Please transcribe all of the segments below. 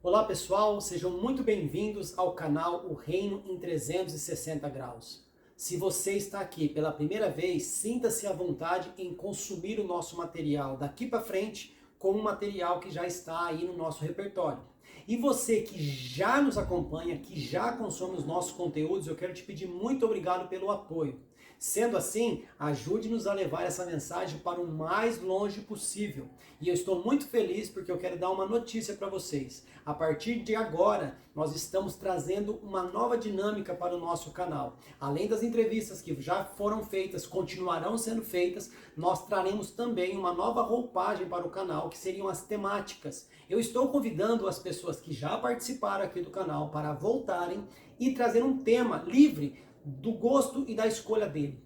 Olá pessoal, sejam muito bem-vindos ao canal O Reino em 360 Graus. Se você está aqui pela primeira vez, sinta-se à vontade em consumir o nosso material daqui para frente como um material que já está aí no nosso repertório. E você que já nos acompanha, que já consome os nossos conteúdos, eu quero te pedir muito obrigado pelo apoio. Sendo assim, ajude-nos a levar essa mensagem para o mais longe possível. E eu estou muito feliz porque eu quero dar uma notícia para vocês. A partir de agora, nós estamos trazendo uma nova dinâmica para o nosso canal. Além das entrevistas que já foram feitas, continuarão sendo feitas, nós traremos também uma nova roupagem para o canal, que seriam as temáticas. Eu estou convidando as pessoas que já participaram aqui do canal para voltarem e trazer um tema livre do gosto e da escolha dele.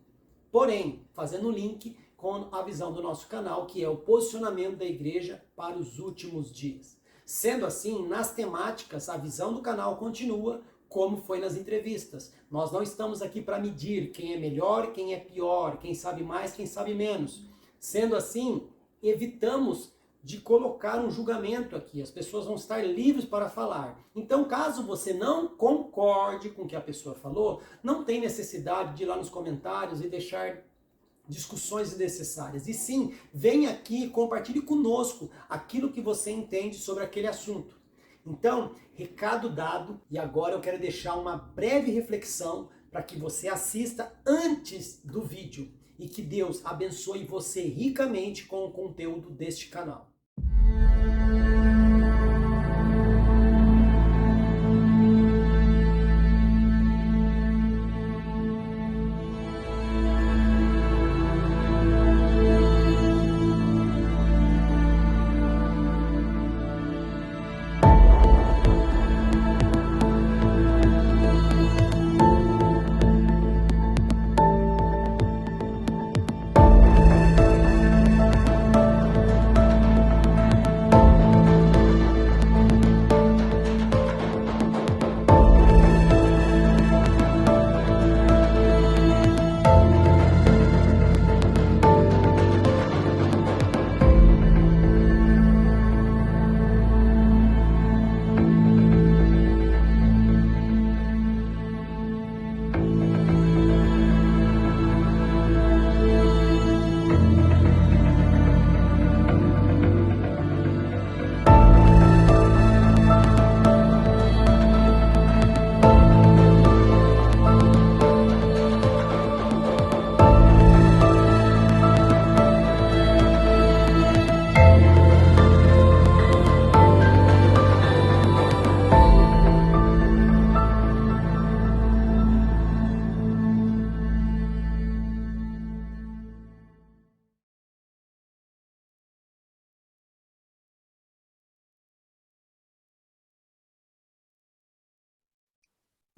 Porém, fazendo um link com a visão do nosso canal, que é o posicionamento da igreja para os últimos dias. Sendo assim, nas temáticas, a visão do canal continua como foi nas entrevistas. Nós não estamos aqui para medir quem é melhor, quem é pior, quem sabe mais, quem sabe menos. Sendo assim, evitamos de colocar um julgamento aqui. As pessoas vão estar livres para falar. Então, caso você não concorde com o que a pessoa falou, não tem necessidade de ir lá nos comentários e deixar discussões desnecessárias. E sim, venha aqui e compartilhe conosco aquilo que você entende sobre aquele assunto. Então, recado dado, e agora eu quero deixar uma breve reflexão para que você assista antes do vídeo e que Deus abençoe você ricamente com o conteúdo deste canal.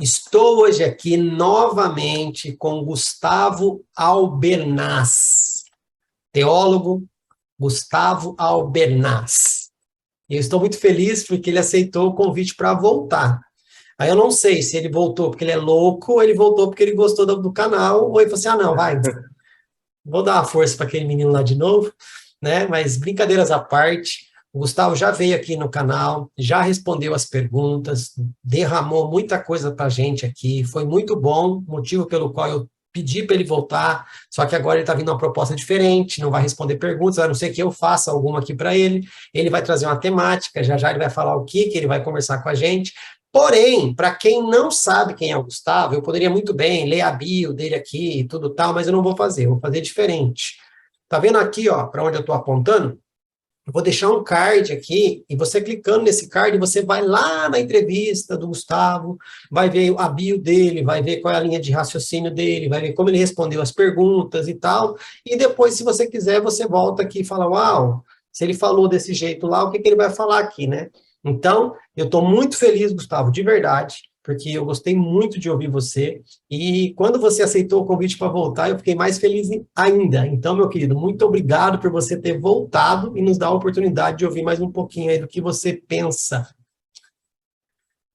Estou hoje aqui novamente com Gustavo Albernaz, teólogo Gustavo Albernaz. Eu estou muito feliz porque ele aceitou o convite para voltar. Aí eu não sei se ele voltou porque ele é louco, ou ele voltou porque ele gostou do canal, ou ele falou assim, não, vai, vou dar uma força para aquele menino lá de novo, né? Mas brincadeiras à parte, o Gustavo já veio aqui no canal, já respondeu as perguntas, derramou muita coisa para a gente aqui, foi muito bom, motivo pelo qual eu pedi para ele voltar, só que agora ele está vindo uma proposta diferente, não vai responder perguntas, a não ser que eu faça alguma aqui para ele vai trazer uma temática, já ele vai falar o que ele vai conversar com a gente. Porém, para quem não sabe quem é o Gustavo, eu poderia muito bem ler a bio dele aqui e tudo tal, mas eu não vou fazer, eu vou fazer diferente. Tá vendo aqui, ó, para onde eu estou apontando? Eu vou deixar um card aqui, e você clicando nesse card, você vai lá na entrevista do Gustavo, vai ver a bio dele, vai ver qual é a linha de raciocínio dele, vai ver como ele respondeu as perguntas e tal, e depois, se você quiser, você volta aqui e fala, uau, se ele falou desse jeito lá, o que ele vai falar aqui, né? Então, eu estou muito feliz, Gustavo, de verdade, porque eu gostei muito de ouvir você, e quando você aceitou o convite para voltar, eu fiquei mais feliz ainda. Então, meu querido, muito obrigado por você ter voltado e nos dar a oportunidade de ouvir mais um pouquinho aí do que você pensa.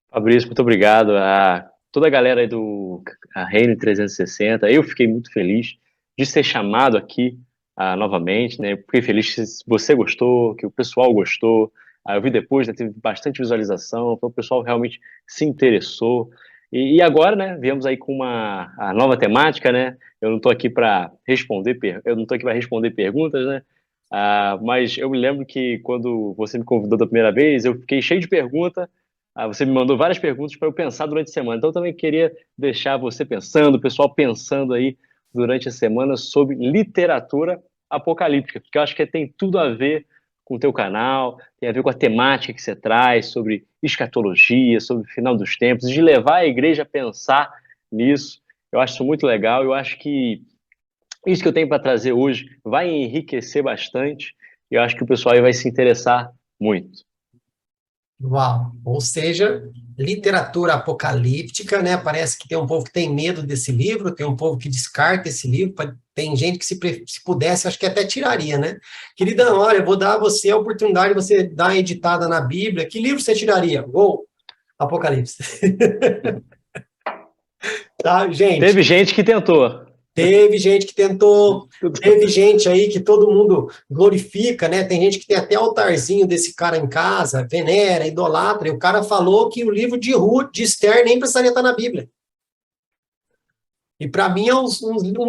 Fabrício, muito obrigado a toda a galera aí do Reino 360. Eu fiquei muito feliz de ser chamado aqui novamente, né? Fiquei feliz que você gostou, que o pessoal gostou. Aí eu vi depois, né, teve bastante visualização, então o pessoal realmente se interessou. E agora, né, viemos aí com a nova temática, né? Eu não estou aqui para responder perguntas, né? Mas eu me lembro que quando você me convidou da primeira vez, eu fiquei cheio de perguntas. Você me mandou várias perguntas para eu pensar durante a semana. Então eu também queria deixar você pensando, o pessoal pensando aí durante a semana sobre literatura apocalíptica, porque eu acho que tem tudo a ver com o teu canal, tem a ver com a temática que você traz sobre escatologia, sobre o final dos tempos, de levar a igreja a pensar nisso. Eu acho isso muito legal. Eu acho que isso que eu tenho para trazer hoje vai enriquecer bastante. E eu acho que o pessoal aí vai se interessar muito. Uau! Ou seja, literatura apocalíptica, né? Parece que tem um povo que tem medo desse livro, tem um povo que descarta esse livro, tem gente que se pudesse, acho que até tiraria, né? Querida, olha, eu vou dar a você a oportunidade de você dar uma editada na Bíblia. Que livro você tiraria? Gol! Apocalipse. Tá, gente? Teve gente que tentou. Teve gente que tentou, teve gente aí que todo mundo glorifica, né? Tem gente que tem até altarzinho desse cara em casa, venera, idolatra, e o cara falou que o livro de Ruth, de Esther, nem precisaria estar na Bíblia. E para mim é um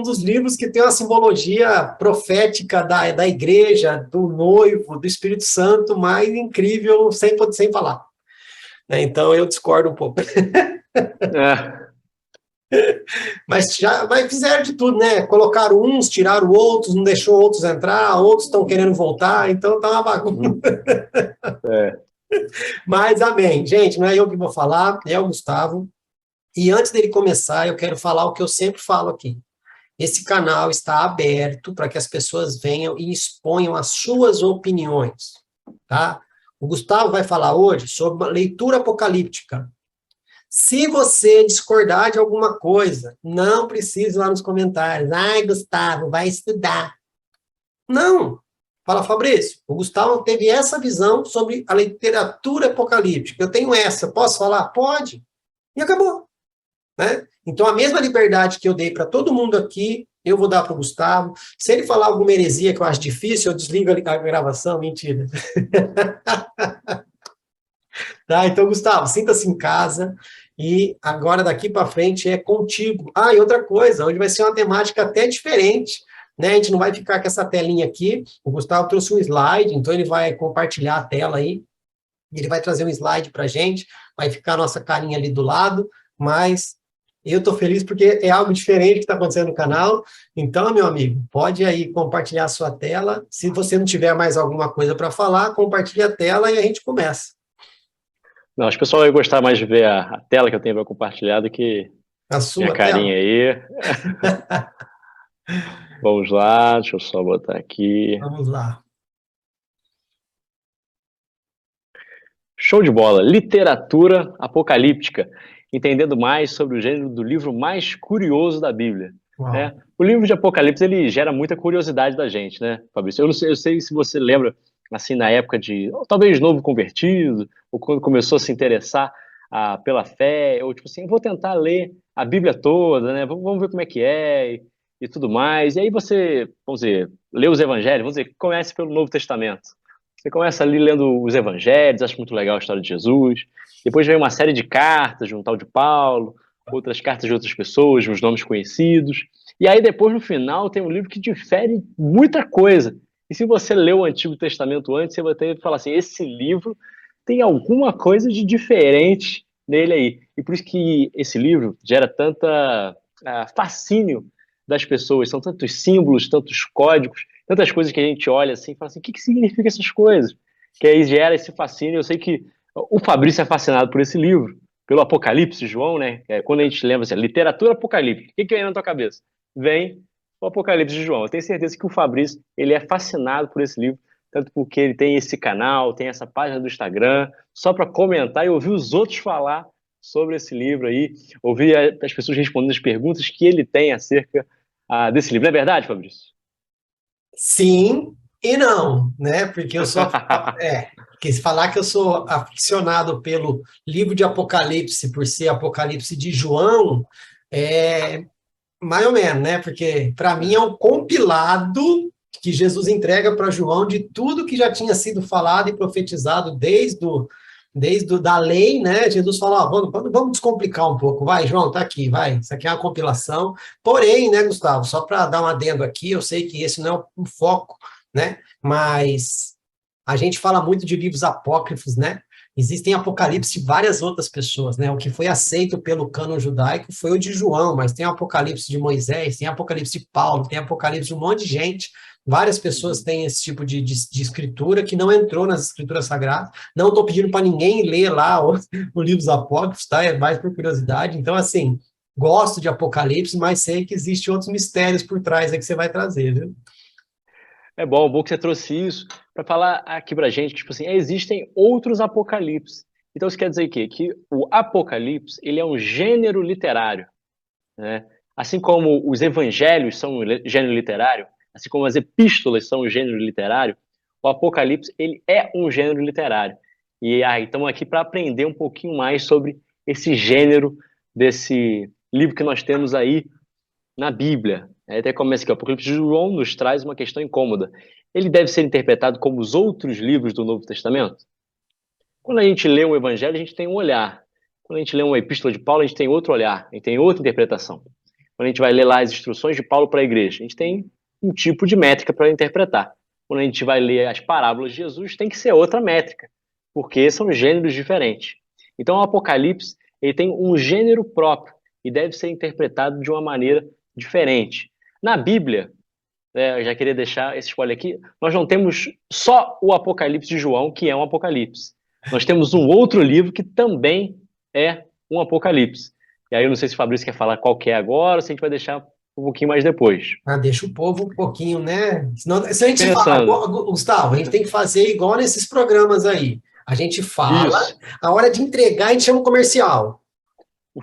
dos livros que tem uma simbologia profética da igreja, do noivo, do Espírito Santo, mais incrível, sem falar. Né? Então eu discordo um pouco. É. Mas fizeram de tudo, né? Colocaram uns, tiraram outros, não deixou outros entrar, outros estão querendo voltar, então tá uma bagunça. É. Mas amém. Gente, não é eu que vou falar, é o Gustavo. E antes dele começar, eu quero falar o que eu sempre falo aqui. Esse canal está aberto para que as pessoas venham e exponham as suas opiniões, tá? O Gustavo vai falar hoje sobre uma leitura apocalíptica. Se você discordar de alguma coisa, não precisa ir lá nos comentários. Ai, Gustavo, vai estudar. Não. Fala, Fabrício, o Gustavo teve essa visão sobre a literatura apocalíptica. Eu tenho essa. Posso falar? Pode. E acabou. Né? Então, a mesma liberdade que eu dei para todo mundo aqui, eu vou dar para o Gustavo. Se ele falar alguma heresia que eu acho difícil, eu desligo a gravação. Mentira. Tá? Então, Gustavo, sinta-se em casa e agora daqui para frente é contigo. Ah, e outra coisa, hoje vai ser uma temática até diferente, né? A gente não vai ficar com essa telinha aqui. O Gustavo trouxe um slide, então ele vai compartilhar a tela aí. Ele vai trazer um slide para a gente, vai ficar a nossa carinha ali do lado, mas eu estou feliz porque é algo diferente que está acontecendo no canal. Então, meu amigo, pode aí compartilhar a sua tela. Se você não tiver mais alguma coisa para falar, compartilhe a tela e a gente começa. Não, acho que o pessoal vai gostar mais de ver a tela que eu tenho para compartilhar do que A minha sua carinha tela? aí. Vamos lá, deixa eu só botar aqui. Vamos lá. Show de bola. Literatura apocalíptica. Entendendo mais sobre o gênero do livro mais curioso da Bíblia. Uau. Né? O livro de Apocalipse, ele gera muita curiosidade da gente, né, Fabrício? Eu sei se você lembra, assim, na época de, talvez, novo convertido, ou quando começou a se interessar pela fé, ou tipo assim, vou tentar ler a Bíblia toda, né? Vamos ver como é que é e tudo mais. E aí você, vamos dizer, lê os evangelhos, vamos dizer, comece pelo Novo Testamento. Você começa ali lendo os evangelhos, acho muito legal a história de Jesus. Depois vem uma série de cartas de um tal de Paulo, outras cartas de outras pessoas, uns nomes conhecidos. E aí depois, no final, tem um livro que difere muita coisa. E se você leu o Antigo Testamento antes, você vai ter que falar assim, esse livro tem alguma coisa de diferente nele aí. E por isso que esse livro gera tanta fascínio das pessoas. São tantos símbolos, tantos códigos, tantas coisas que a gente olha assim e fala assim, o que significam essas coisas? Que aí gera esse fascínio. Eu sei que o Fabrício é fascinado por esse livro, pelo Apocalipse, João, né? Quando a gente lembra assim, literatura apocalíptica, o que vem na tua cabeça? Vem o Apocalipse de João. Eu tenho certeza que o Fabrício, ele é fascinado por esse livro, tanto porque ele tem esse canal, tem essa página do Instagram, só para comentar e ouvir os outros falar sobre esse livro aí, ouvir as pessoas respondendo as perguntas que ele tem acerca desse livro. Não é verdade, Fabrício? Sim e não, né? Porque eu sou porque se falar que eu sou aficionado pelo livro de Apocalipse, por ser Apocalipse de João, é mais ou menos, né? Porque para mim é um compilado que Jesus entrega para João de tudo que já tinha sido falado e profetizado da lei, né? Jesus fala, ó, vamos descomplicar um pouco, vai, João, tá aqui, vai, isso aqui é uma compilação. Porém, né, Gustavo, só para dar um adendo aqui, eu sei que esse não é o foco, né? Mas a gente fala muito de livros apócrifos, né? Existem Apocalipse de várias outras pessoas, né? O que foi aceito pelo cânon judaico foi o de João, mas tem Apocalipse de Moisés, tem Apocalipse de Paulo, tem Apocalipse de um monte de gente. Várias pessoas têm esse tipo de escritura que não entrou nas escrituras sagradas. Não estou pedindo para ninguém ler lá os livros apócrifos, tá? É mais por curiosidade. Então, assim, gosto de Apocalipse, mas sei que existem outros mistérios por trás aí que você vai trazer, viu? É bom que você trouxe isso para falar aqui pra gente, tipo assim, existem outros apocalipses. Então isso quer dizer o quê? Que o apocalipse, ele é um gênero literário, né? Assim como os evangelhos são um gênero literário, assim como as epístolas são um gênero literário, o apocalipse, ele é um gênero literário. E aí estamos aqui para aprender um pouquinho mais sobre esse gênero desse livro que nós temos aí na Bíblia. Aí até começa aqui, o Apocalipse de João nos traz uma questão incômoda. Ele deve ser interpretado como os outros livros do Novo Testamento? Quando a gente lê um evangelho, a gente tem um olhar. Quando a gente lê uma epístola de Paulo, a gente tem outro olhar, a gente tem outra interpretação. Quando a gente vai ler lá as instruções de Paulo para a igreja, a gente tem um tipo de métrica para interpretar. Quando a gente vai ler as parábolas de Jesus, tem que ser outra métrica, porque são gêneros diferentes. Então, o Apocalipse ele tem um gênero próprio e deve ser interpretado de uma maneira diferente. Na Bíblia, eu já queria deixar esse spoiler aqui, nós não temos só o Apocalipse de João, que é um Apocalipse. Nós temos um outro livro que também é um Apocalipse. E aí eu não sei se o Fabrício quer falar qual que é agora, ou se a gente vai deixar um pouquinho mais depois. Ah, deixa o povo um pouquinho, né? Senão, se a gente fala, Pensando. Gustavo, a gente tem que fazer igual nesses programas aí. A gente fala, Isso. a hora de entregar, a gente chama um comercial.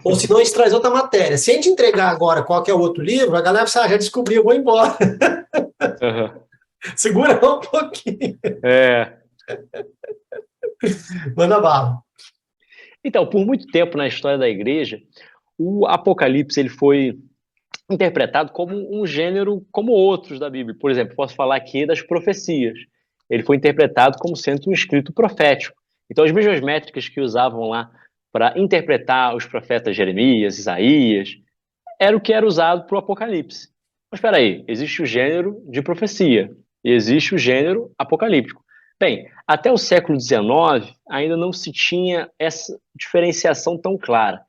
Ou senão a gente traz outra matéria. Se a gente entregar agora qual que é o outro livro, a galera fala, já descobriu, eu vou embora. Uhum. Segura um pouquinho. É. Manda bala. Então, por muito tempo na história da igreja, o Apocalipse ele foi interpretado como um gênero como outros da Bíblia. Por exemplo, posso falar aqui das profecias. Ele foi interpretado como sendo um escrito profético. Então, as mesmas métricas que usavam lá para interpretar os profetas Jeremias, Isaías, era o que era usado para o Apocalipse. Mas espera aí, existe o gênero de profecia e existe o gênero apocalíptico. Bem, até o século XIX ainda não se tinha essa diferenciação tão clara.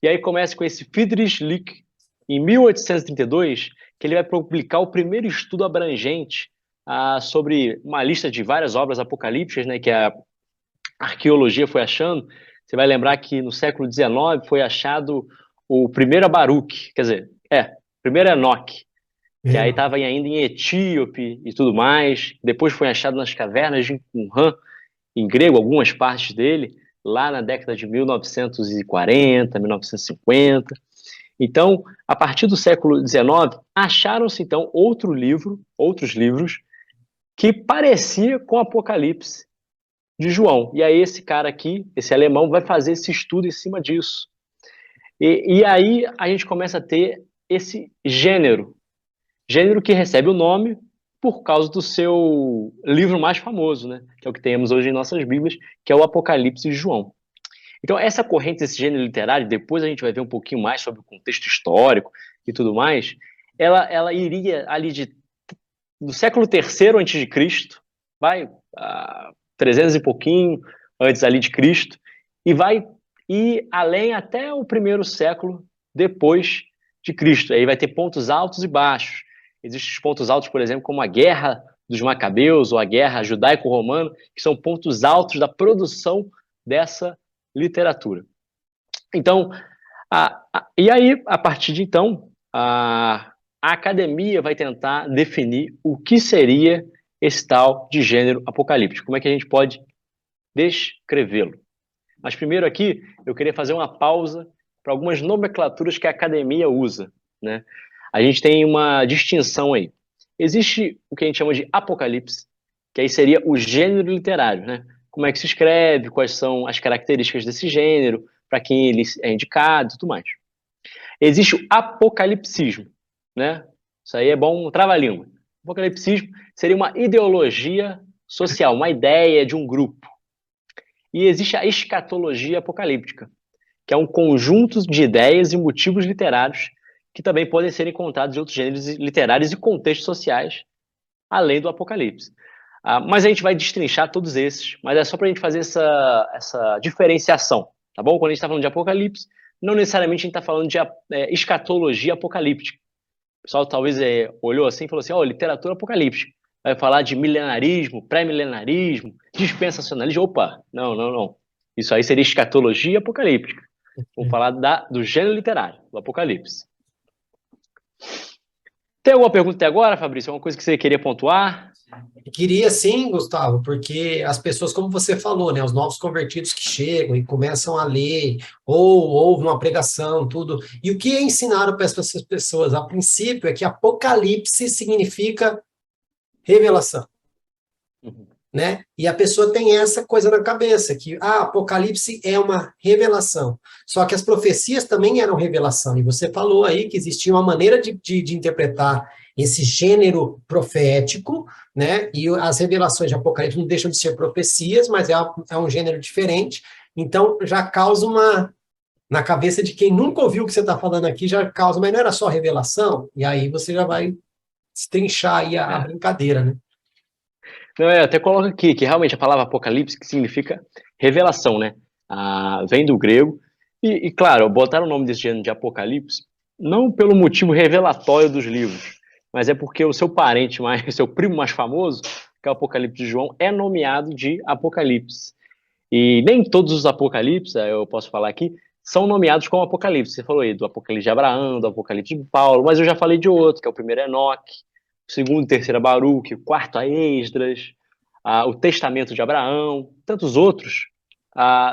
E aí começa com esse Friedrich Lick, em 1832, que ele vai publicar o primeiro estudo abrangente sobre uma lista de várias obras apocalípticas, né, que a arqueologia foi achando. Você vai lembrar que no século XIX foi achado o primeiro Abaruque, quer dizer, o primeiro Enoque, que aí estava ainda em Etíope e tudo mais. Depois foi achado nas cavernas de Qumran, em grego, algumas partes dele, lá na década de 1940, 1950. Então, a partir do século XIX, acharam-se, então, outros livros, que parecia com o Apocalipse de João. E aí esse cara aqui, esse alemão, vai fazer esse estudo em cima disso. E aí a gente começa a ter esse gênero que recebe o nome por causa do seu livro mais famoso, né? Que é o que temos hoje em nossas Bíblias, que é o Apocalipse de João. Então, essa corrente desse gênero literário, depois a gente vai ver um pouquinho mais sobre o contexto histórico e tudo mais, ela iria ali do século III a.C., vai 300 e pouquinho antes ali de Cristo, e vai ir além até o primeiro século depois de Cristo. Aí vai ter pontos altos e baixos. Existem os pontos altos, por exemplo, como a Guerra dos Macabeus ou a Guerra Judaico-Romana, que são pontos altos da produção dessa literatura. Então, e aí, a partir de então, a academia vai tentar definir o que seria esse tal de gênero apocalíptico. Como é que a gente pode descrevê-lo? Mas primeiro aqui, eu queria fazer uma pausa para algumas nomenclaturas que a academia usa, né? A gente tem uma distinção aí. Existe o que a gente chama de apocalipse, que aí seria o gênero literário, né? Como é que se escreve, quais são as características desse gênero, para quem ele é indicado e tudo mais. Existe o apocalipsismo, né? Isso aí é bom, trava-língua. Apocalipsismo seria uma ideologia social, uma ideia de um grupo. E existe a escatologia apocalíptica, que é um conjunto de ideias e motivos literários que também podem ser encontrados em outros gêneros literários e contextos sociais, além do Apocalipse. Mas a gente vai destrinchar todos esses, mas é só para a gente fazer essa diferenciação, tá bom? Quando a gente está falando de Apocalipse, não necessariamente a gente está falando de escatologia apocalíptica. O pessoal talvez olhou assim e falou assim, literatura apocalíptica. Vai falar de milenarismo, pré-milenarismo, dispensacionalismo. Opa, não. Isso aí seria escatologia apocalíptica. Vamos falar do gênero literário, do Apocalipse. Tem alguma pergunta até agora, Fabrício? Alguma coisa que você queria pontuar? Queria sim, Gustavo, porque as pessoas, como você falou, né, os novos convertidos que chegam e começam a ler, ou ouvem uma pregação, tudo. E o que ensinaram para essas pessoas, a princípio, é que Apocalipse significa revelação. Né? E a pessoa tem essa coisa na cabeça, que Apocalipse é uma revelação. Só que as profecias também eram revelação, e você falou aí que existia uma maneira de interpretar esse gênero profético, né? E as revelações de Apocalipse não deixam de ser profecias, mas é um gênero diferente, então já causa na cabeça de quem nunca ouviu o que você está falando aqui, já causa, mas não era só revelação? E aí você já vai destrinchar aí a brincadeira, né? Não, eu até coloco aqui que realmente a palavra apocalipse que significa revelação, né? Vem do grego. E claro, botaram o nome desse gênero de apocalipse não pelo motivo revelatório dos livros, mas é porque o seu parente mais, seu primo mais famoso, que é o Apocalipse de João, é nomeado de Apocalipse. E nem todos os apocalipses, eu posso falar aqui, são nomeados como Apocalipse. Você falou aí do Apocalipse de Abraão, do Apocalipse de Paulo, mas eu já falei de outro, que é o primeiro Enoque, o segundo e terceiro Baruque, o quarto a Esdras, o Testamento de Abraão, tantos outros,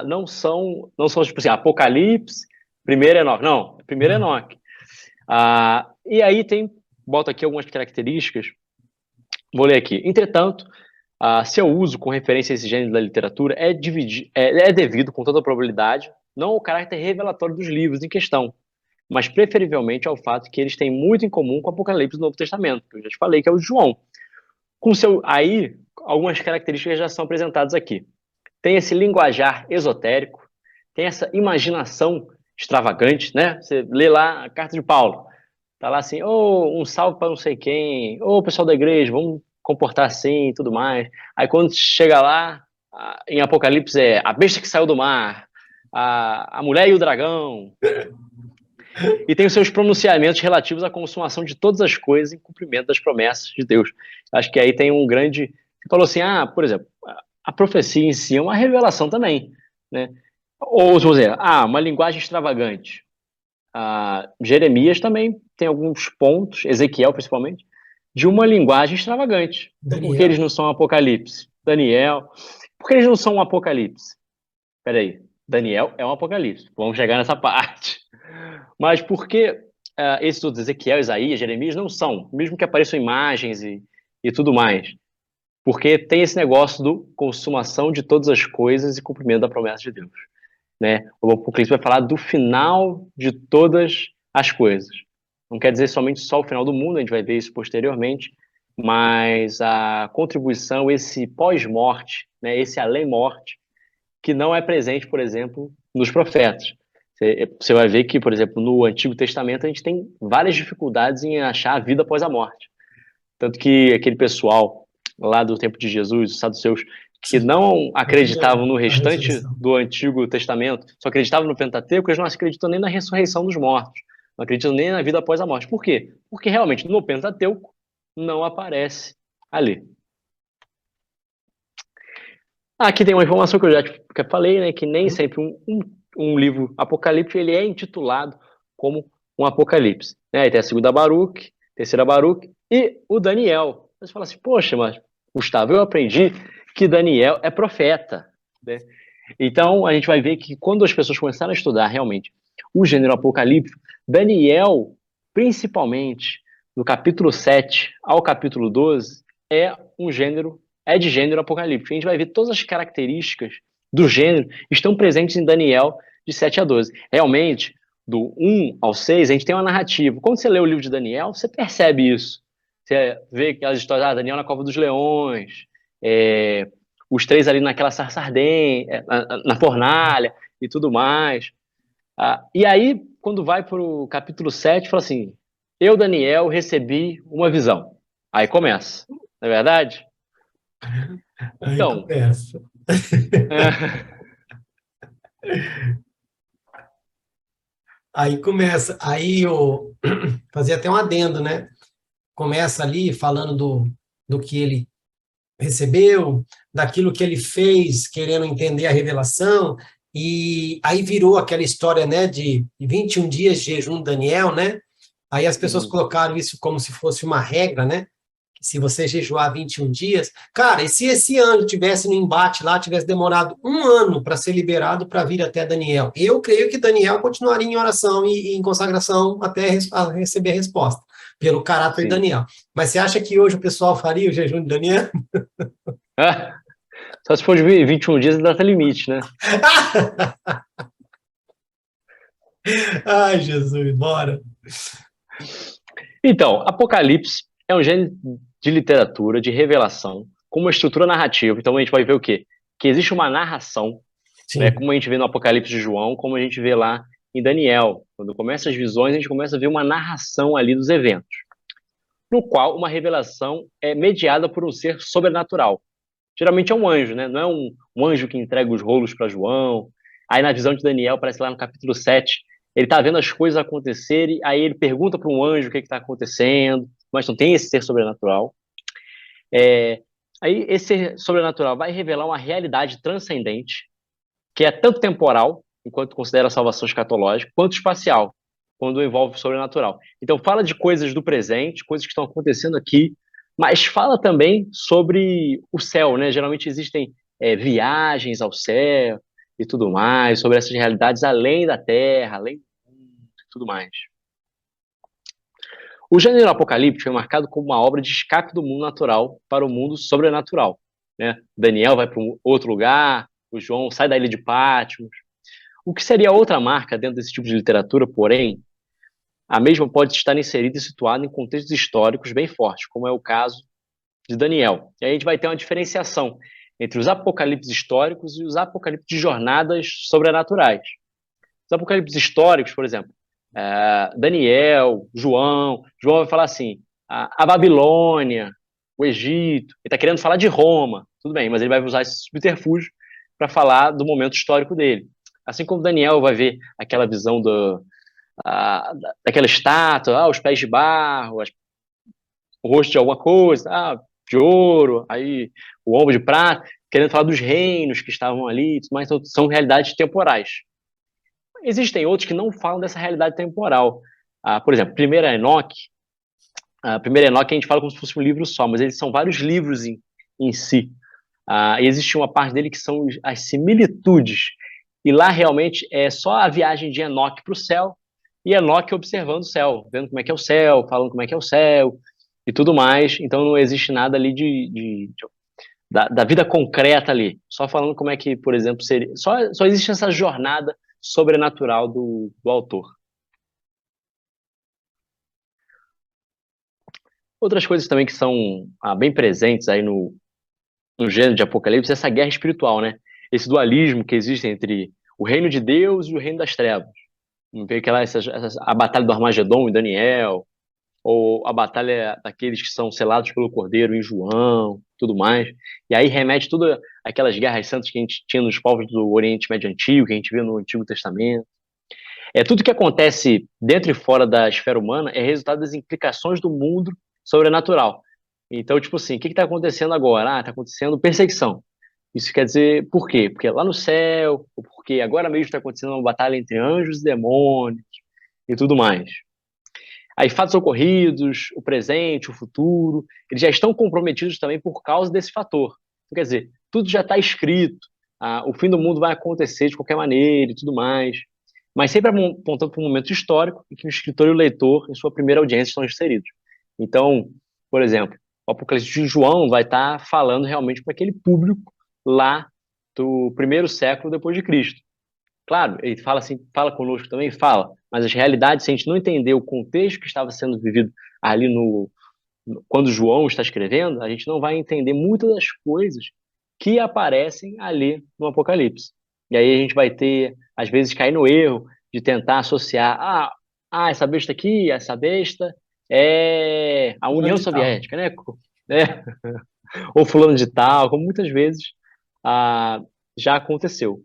não são tipo assim, Apocalipse, primeiro Enoque. Não, primeiro Enoque. E aí boto aqui algumas características, vou ler aqui. Entretanto, seu uso com referência a esse gênero da literatura é devido, com toda probabilidade, não ao caráter revelatório dos livros em questão, mas preferivelmente ao fato que eles têm muito em comum com o Apocalipse do Novo Testamento, que eu já te falei, que é o de João. Aí, algumas características já são apresentadas aqui. Tem esse linguajar esotérico, tem essa imaginação extravagante, né? Você lê lá a carta de Paulo, tá lá assim, um salve para não sei quem, pessoal da igreja, vamos comportar assim e tudo mais. Aí quando chega lá, em Apocalipse a besta que saiu do mar, a mulher e o dragão, e tem os seus pronunciamentos relativos à consumação de todas as coisas em cumprimento das promessas de Deus. Acho que aí tem um grande... Você falou assim, por exemplo, a profecia em si é uma revelação também, né? Ou, vamos dizer, uma linguagem extravagante. Jeremias também tem alguns pontos, Ezequiel principalmente, de uma linguagem extravagante. Daniel. Por que eles não são Apocalipse? Daniel. Por que eles não são um Apocalipse? Peraí, Daniel é um Apocalipse. Vamos chegar nessa parte. Mas por que esses outros, Ezequiel, Isaías, Jeremias, não são? Mesmo que apareçam imagens e tudo mais. Porque tem esse negócio do consumação de todas as coisas e cumprimento da promessa de Deus. Né? O Apocalipse vai falar do final de todas as coisas. Não quer dizer somente só o final do mundo, a gente vai ver isso posteriormente, mas a contribuição, esse pós-morte, né, esse além-morte, que não é presente, por exemplo, nos profetas. Você vai ver que, por exemplo, no Antigo Testamento a gente tem várias dificuldades em achar a vida após a morte. Tanto que aquele pessoal lá do tempo de Jesus, os saduceus, que não acreditavam no restante do Antigo Testamento, só acreditavam no Pentateuco, eles não acreditam nem na ressurreição dos mortos, não acreditam nem na vida após a morte. Por quê? Porque realmente no Pentateuco não aparece ali. Aqui tem uma informação que eu já falei, né, que nem sempre um livro apocalíptico ele é intitulado como um apocalipse. Né? Tem a segunda Baruque, terceira Baruque e o Daniel. Você fala assim, poxa, mas Gustavo, eu aprendi que Daniel é profeta. Né? Então, a gente vai ver que quando as pessoas começaram a estudar realmente o gênero apocalíptico, Daniel, principalmente do capítulo 7 ao capítulo 12, é de gênero apocalíptico. A gente vai ver todas as características do gênero estão presentes em Daniel de 7 a 12. Realmente, do 1 ao 6, a gente tem uma narrativa. Quando você lê o livro de Daniel, você percebe isso. Você vê aquelas histórias, Daniel na Cova dos Leões, é, os três ali naquela sarça ardente, na fornalha e tudo mais. E aí, quando vai para o capítulo 7, fala assim: eu, Daniel, recebi uma visão. Aí começa, não é verdade? Aí Então, começa. Aí começa. Aí eu fazia até um adendo, né? Começa ali falando do que ele recebeu, daquilo que ele fez, querendo entender a revelação, e aí virou aquela história, né, de 21 dias de jejum de Daniel, né? Aí as pessoas uhum, colocaram isso como se fosse uma regra, né? Se você jejuar 21 dias, cara, e se esse ano tivesse no embate lá, tivesse demorado um ano para ser liberado para vir até Daniel, eu creio que Daniel continuaria em oração e em consagração até receber a resposta, pelo caráter de sim. Daniel. Mas você acha que hoje o pessoal faria o jejum de Daniel? Só se for de 21 dias, data limite, né? Ai, Jesus, bora. Então, Apocalipse é um gênero de literatura, de revelação, com uma estrutura narrativa. Então a gente vai ver o quê? Que existe uma narração, né? Sim, Como a gente vê no Apocalipse de João, como a gente vê lá em Daniel. Quando começa as visões, a gente começa a ver uma narração ali dos eventos, no qual uma revelação é mediada por um ser sobrenatural. Geralmente é um anjo, né? Não é um anjo que entrega os rolos para João. Aí na visão de Daniel, parece lá no capítulo 7, ele está vendo as coisas acontecerem, aí ele pergunta para um anjo o que está acontecendo, mas não tem esse ser sobrenatural. É, aí esse ser sobrenatural vai revelar uma realidade transcendente, que é tanto temporal, enquanto considera a salvação escatológica, quanto espacial, quando envolve o sobrenatural. Então fala de coisas do presente, coisas que estão acontecendo aqui, mas fala também sobre o céu, né? Geralmente existem viagens ao céu e tudo mais, sobre essas realidades além da Terra, além do mundo e tudo mais. O gênero apocalíptico é marcado como uma obra de escape do mundo natural para o mundo sobrenatural, né? Daniel vai para um outro lugar, o João sai da ilha de Patmos. O que seria outra marca dentro desse tipo de literatura, porém, a mesma pode estar inserida e situada em contextos históricos bem fortes, como é o caso de Daniel. E aí a gente vai ter uma diferenciação entre os apocalipses históricos e os apocalipses de jornadas sobrenaturais. Os apocalipses históricos, por exemplo, Daniel, João vai falar assim, a Babilônia, o Egito, ele está querendo falar de Roma, tudo bem, mas ele vai usar esse subterfúgio para falar do momento histórico dele. Assim como Daniel vai ver aquela visão daquela estátua, os pés de barro, o rosto de alguma coisa, de ouro, aí o ombro de prata, querendo falar dos reinos que estavam ali, mas são realidades temporais. Existem outros que não falam dessa realidade temporal. Por exemplo, Primeira Enoque a gente fala como se fosse um livro só, mas eles são vários livros em si. E existe uma parte dele que são as similitudes. E lá realmente é só a viagem de Enoque para o céu e Enoque observando o céu, vendo como é que é o céu, falando como é que é o céu e tudo mais. Então não existe nada ali da vida concreta ali. Só falando como é que, por exemplo, seria. Só existe essa jornada sobrenatural do autor. Outras coisas também que são bem presentes aí no gênero de Apocalipse é essa guerra espiritual, né? Esse dualismo que existe entre o reino de Deus e o reino das trevas. Vê aquela, a batalha do Armagedon em Daniel, ou a batalha daqueles que são selados pelo Cordeiro em João, tudo mais. E aí remete todas aquelas guerras santas que a gente tinha nos povos do Oriente Médio Antigo, que a gente vê no Antigo Testamento. Tudo que acontece dentro e fora da esfera humana é resultado das implicações do mundo sobrenatural. Então, tipo assim, o que está acontecendo agora? Está acontecendo perseguição. Isso quer dizer por quê? Porque lá no céu, ou porque agora mesmo está acontecendo uma batalha entre anjos e demônios e tudo mais. Aí fatos ocorridos, o presente, o futuro, eles já estão comprometidos também por causa desse fator. Então, quer dizer, tudo já está escrito, o fim do mundo vai acontecer de qualquer maneira e tudo mais, mas sempre apontando para um momento histórico em que o escritor e o leitor, em sua primeira audiência, estão inseridos. Então, por exemplo, o Apocalipse de João vai estar falando realmente para aquele público lá do primeiro século depois de Cristo. Claro, ele fala assim, fala conosco também, fala, mas as realidades, se a gente não entender o contexto que estava sendo vivido ali quando João está escrevendo, a gente não vai entender muitas das coisas que aparecem ali no Apocalipse. E aí a gente vai ter, às vezes, cair no erro de tentar associar, essa besta aqui, essa besta é a Fulano União de tal. Soviética, né? É, ou fulano de tal, como muitas vezes já aconteceu.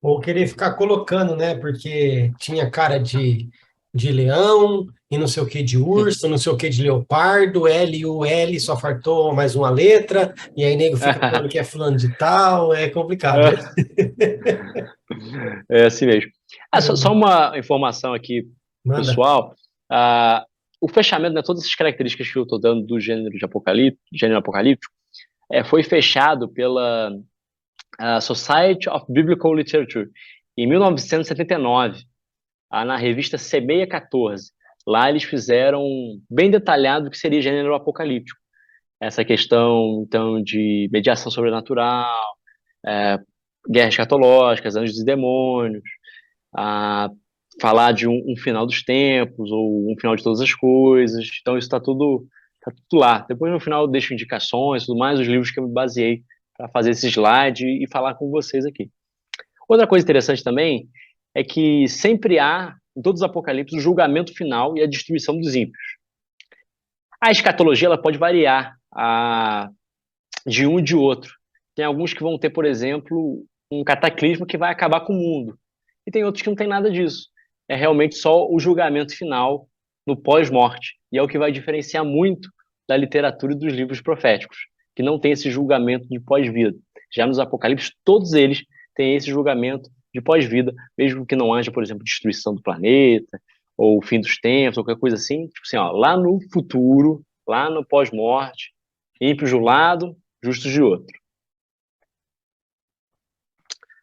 Ou querer ficar colocando, né? Porque tinha cara de leão, e não sei o que de urso, não sei o que de leopardo, L só faltou mais uma letra, e aí nego fica falando que é fulano de tal, é complicado, né? É assim mesmo. Só uma informação aqui, Manda. pessoal. Ah, o fechamento, né, todas essas características que eu estou dando do gênero apocalíptico, foi fechado pela Society of Biblical Literature em 1979, na revista Semeia 14. Lá eles fizeram bem detalhado o que seria gênero apocalíptico. Essa questão, então, de mediação sobrenatural, guerras escatológicas, anjos e demônios, falar de um final dos tempos, ou um final de todas as coisas. Então, isso está tudo lá. Depois, no final, eu deixo indicações, tudo mais, os livros que eu me baseei para fazer esse slide e falar com vocês aqui. Outra coisa interessante também é que sempre há, em todos os apocalipses, o julgamento final e a destruição dos ímpios. A escatologia ela pode variar de um e de outro. Tem alguns que vão ter, por exemplo, um cataclismo que vai acabar com o mundo. E tem outros que não tem nada disso. É realmente só o julgamento final no pós-morte. E é o que vai diferenciar muito da literatura e dos livros proféticos, que não tem esse julgamento de pós-vida. Já nos Apocalipses, todos eles têm esse julgamento de pós-vida, mesmo que não haja, por exemplo, destruição do planeta, ou fim dos tempos, ou qualquer coisa assim. Tipo assim, lá no futuro, lá no pós-morte, ímpios de um lado, justos de outro.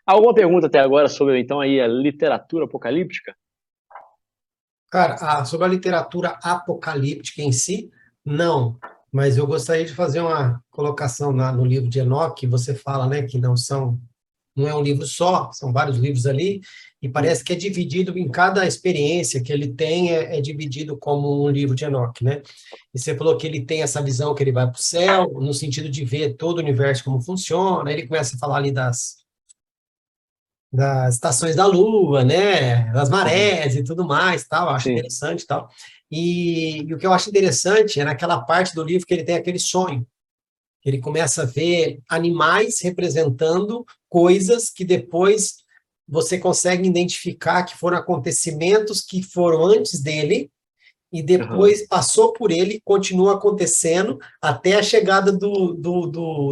Alguma pergunta até agora sobre, então, aí a literatura apocalíptica? Cara, sobre a literatura apocalíptica em si, não. Mas eu gostaria de fazer uma colocação no livro de Enoque, que você fala, né, que não é um livro só, são vários livros ali, e parece que é dividido em cada experiência que ele tem, é dividido como um livro de Enoque, né? E você falou que ele tem essa visão que ele vai para o céu, no sentido de ver todo o universo como funciona, ele começa a falar ali das estações da Lua, né, das marés e tudo mais, tal, eu acho Sim. interessante, tal. E o que eu acho interessante é naquela parte do livro que ele tem aquele sonho, que ele começa a ver animais representando coisas que depois você consegue identificar que foram acontecimentos que foram antes dele e depois passou por ele e continua acontecendo até a chegada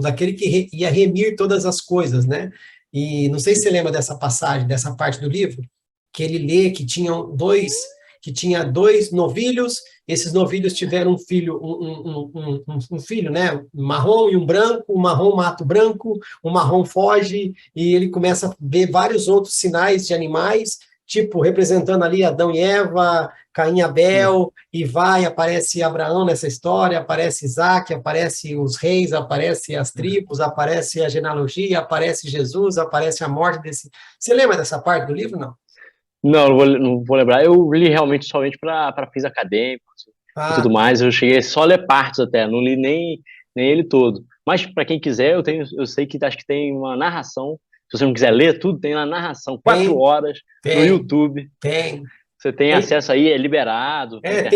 daquele que ia remir todas as coisas, né? E não sei se você lembra dessa passagem, dessa parte do livro, que ele lê que tinha dois novilhos, esses novilhos tiveram um filho, um filho, né? Um marrom e um branco, o marrom mata o branco, o marrom foge, e ele começa a ver vários outros sinais de animais, tipo, representando ali Adão e Eva, Caim e Abel, e aparece Abraão nessa história, aparece Isaac, aparece os reis, aparece as tribos, aparece a genealogia, aparece Jesus, aparece a morte desse... Você lembra dessa parte do livro, não? Não vou lembrar. Eu li realmente somente para fins acadêmicos e tudo Tá. mais. Eu cheguei só a ler partes até, não li nem ele todo. Mas para quem quiser, eu sei que acho que tem uma narração. Se você não quiser ler tudo, tem uma narração, 4 horas no Tem, YouTube. tem. Você tem Tem, acesso aí, é liberado na internet.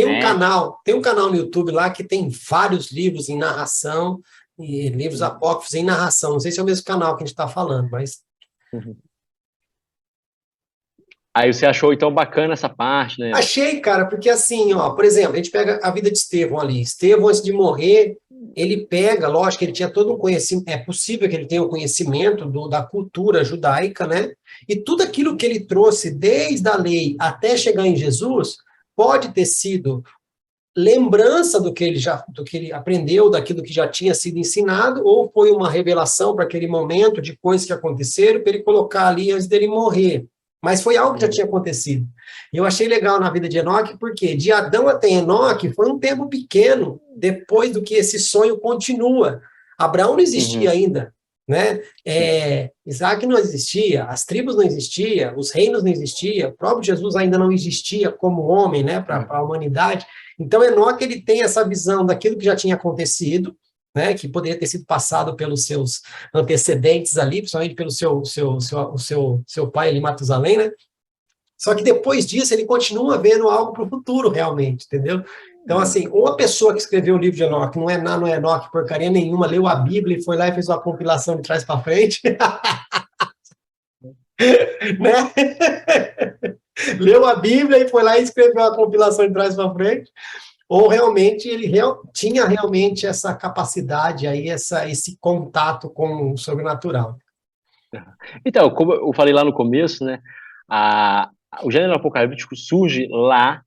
tem um canal no YouTube lá que tem vários livros em narração, e livros apócrifos em narração. Não sei se é o mesmo canal que a gente está falando, mas Uhum. Aí você achou então bacana essa parte, né? achei, cara, porque assim, ó, por exemplo, a gente pega a vida de Estevão ali. Estevão, antes de morrer, ele pega, lógico que ele tinha todo um conhecimento, é possível que ele tenha o conhecimento da cultura judaica, né? E tudo aquilo que ele trouxe, desde a lei até chegar em Jesus, pode ter sido lembrança do que ele aprendeu, daquilo que já tinha sido ensinado, ou foi uma revelação para aquele momento de coisas que aconteceram, para ele colocar ali antes dele morrer. Mas foi algo que já tinha acontecido. E eu achei legal na vida de Enoque, porque de Adão até Enoque foi um tempo pequeno, depois do que esse sonho continua. Abraão não existia ainda, né? Isaac não existia, as tribos não existiam, os reinos não existiam, o próprio Jesus ainda não existia como homem, né, para a humanidade. Então, Enoque, ele tem essa visão daquilo que já tinha acontecido, né, que poderia ter sido passado pelos seus antecedentes ali, principalmente pelo seu pai ali, Matusalém, né? Só que depois disso, ele continua vendo algo para o futuro, realmente, entendeu? Então, assim, uma pessoa que escreveu o livro de Enoque, não é Enoque porcaria nenhuma, leu a Bíblia e foi lá e fez uma compilação de trás para frente, né? Leu a Bíblia e foi lá e escreveu uma compilação de trás para frente, ou realmente ele tinha realmente essa capacidade aí, esse contato com o sobrenatural. Então, como eu falei lá no começo, né, o gênero apocalíptico surge lá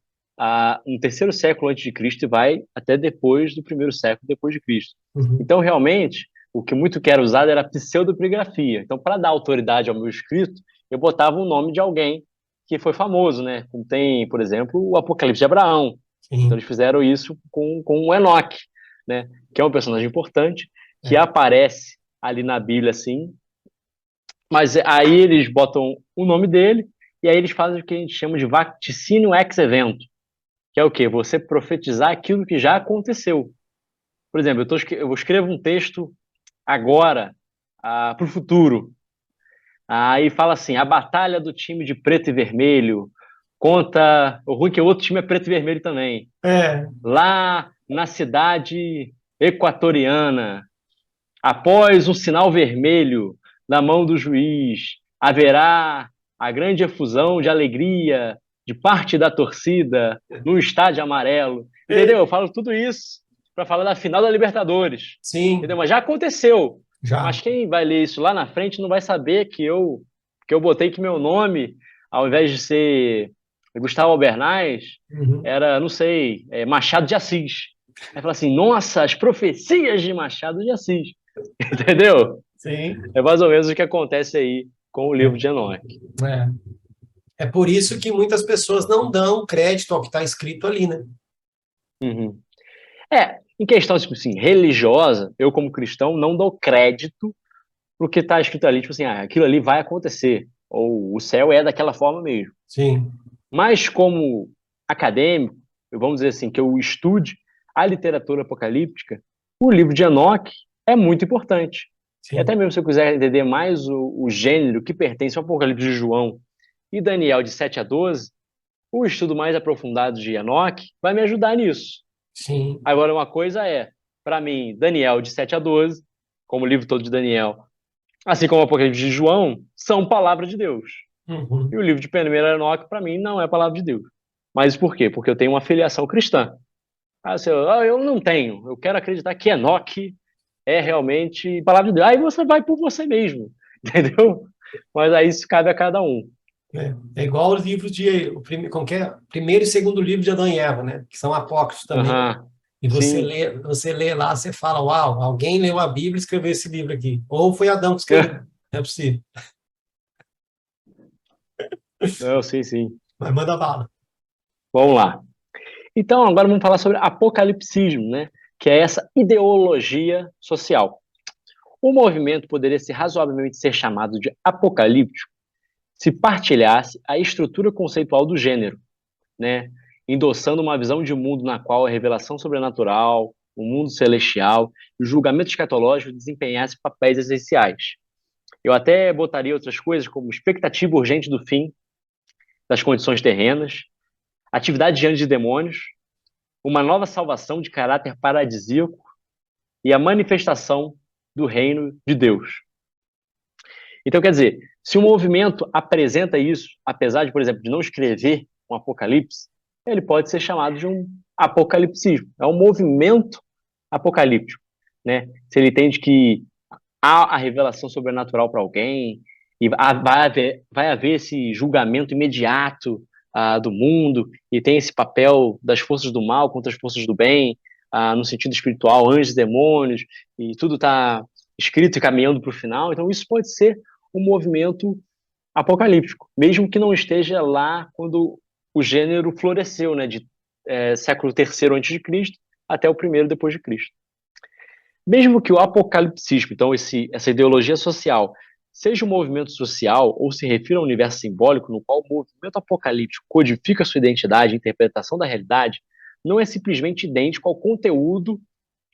no terceiro século antes de Cristo e vai até depois do primeiro século depois de Cristo. Uhum. Então, realmente, o que muito que era usado era a pseudoepigrafia. Então, para dar autoridade ao meu escrito, eu botava o nome de alguém que foi famoso, né? Como tem, por exemplo, o Apocalipse de Abraão. Sim. Então, eles fizeram isso com o Enoque, né? Que é um personagem importante, que aparece ali na Bíblia, assim, mas aí eles botam o nome dele e aí eles fazem o que a gente chama de vaticínio ex evento, que é o quê? Você profetizar aquilo que já aconteceu. Por exemplo, eu escrevo um texto agora para o futuro. Aí fala assim, a batalha do time de preto e vermelho conta... O ruim é que o outro time é preto e vermelho também. Lá na cidade equatoriana, após um sinal vermelho na mão do juiz, haverá a grande efusão de alegria de parte da torcida no estádio amarelo. Entendeu? Eu falo tudo isso para falar da final da Libertadores. Sim. Entendeu? Mas já aconteceu. Já. Mas quem vai ler isso lá na frente não vai saber que eu botei que meu nome, ao invés de ser Gustavo Albernaz, era, não sei, Machado de Assis. Aí fala assim, nossa, as profecias de Machado de Assis. Entendeu? Sim. É mais ou menos o que acontece aí com o livro de Enoque. É por isso que muitas pessoas não dão crédito ao que está escrito ali, né? Uhum. Em questão tipo assim, religiosa, eu como cristão não dou crédito pro que está escrito ali, tipo assim, aquilo ali vai acontecer, ou o céu é daquela forma mesmo. Sim. Mas como acadêmico, vamos dizer assim, que eu estude a literatura apocalíptica, o livro de Enoque é muito importante. Sim. E até mesmo se eu quiser entender mais o gênero que pertence ao Apocalipse de João e Daniel de 7 a 12, o estudo mais aprofundado de Enoque vai me ajudar nisso. Sim. Agora, uma coisa para mim, Daniel de 7 a 12, como o livro todo de Daniel, assim como o Apocalipse de João, são palavra de Deus. Uhum. E o livro de 1 Enoque, para mim, não é palavra de Deus. Mas por quê? Porque eu tenho uma filiação cristã. Eu não tenho. Eu quero acreditar que Enoque é realmente palavra de Deus. Aí você vai por você mesmo, entendeu? Mas aí isso cabe a cada um. É igual o livro primeiro e segundo livro de Adão e Eva, né? Que são apócrifos também. E você lê lá, você fala, uau, alguém leu a Bíblia e escreveu esse livro aqui. Ou foi Adão que escreveu. Não é possível. Não, sim. Mas manda bala. Vamos lá. Então, agora vamos falar sobre apocalipsismo, né? Que é essa ideologia social. O movimento poderia razoavelmente ser chamado de apocalíptico se partilhasse a estrutura conceitual do gênero, né? Endossando uma visão de mundo na qual a revelação sobrenatural, o mundo celestial e o julgamento escatológico desempenhassem papéis essenciais. Eu até botaria outras coisas como expectativa urgente do fim das condições terrenas, atividade diante de demônios, uma nova salvação de caráter paradisíaco e a manifestação do reino de Deus. Então, quer dizer, se o movimento apresenta isso, apesar de, por exemplo, de não escrever um apocalipse, ele pode ser chamado de um apocalipsismo. É um movimento apocalíptico, né? Se ele entende que há a revelação sobrenatural para alguém e vai haver esse julgamento imediato do mundo e tem esse papel das forças do mal contra as forças do bem, no sentido espiritual, anjos e demônios, e tudo está escrito e caminhando para o final. Então, isso pode ser um movimento apocalíptico, mesmo que não esteja lá quando o gênero floresceu, né, de século III a.C. até o primeiro depois de Cristo. mesmo que o apocalipsismo, então essa ideologia social, seja um movimento social ou se refira a um universo simbólico no qual o movimento apocalíptico codifica sua identidade e interpretação da realidade, não é simplesmente idêntico ao conteúdo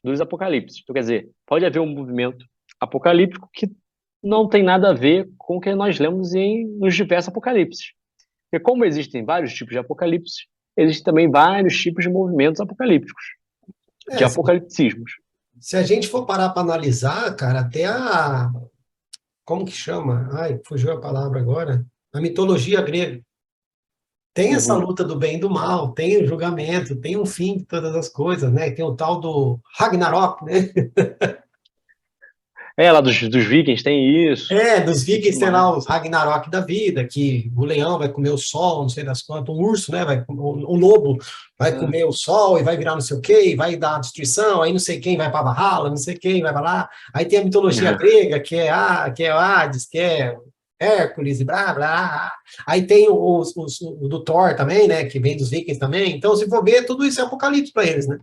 dos apocalipses. Então, quer dizer, pode haver um movimento apocalíptico que não tem nada a ver com o que nós lemos nos diversos apocalipses. Porque como existem vários tipos de apocalipse, existem também vários tipos de movimentos apocalípticos, de É, apocalipsismos. se a gente for parar para analisar, cara, até a. Como que chama? Ai, fugiu a palavra agora. A mitologia grega. Tem essa Uhum. luta do bem e do mal, tem o julgamento, tem um fim de todas as coisas, né? Tem o tal do Ragnarok, né? Lá dos vikings tem isso É, dos e vikings tudo tem lá mais. os Ragnarok da vida, que o leão vai comer o sol, não sei das quantas, um urso, né? O lobo vai comer o sol e vai virar não sei o quê, e vai dar destruição, aí não sei quem vai para Valhalla, não sei quem vai para lá. Aí tem a mitologia grega, que é o Hades, que é Hércules e blá, blá. Aí tem o do Thor também, né? Que vem dos vikings também. Então, se for ver, tudo isso é apocalipse para eles, né?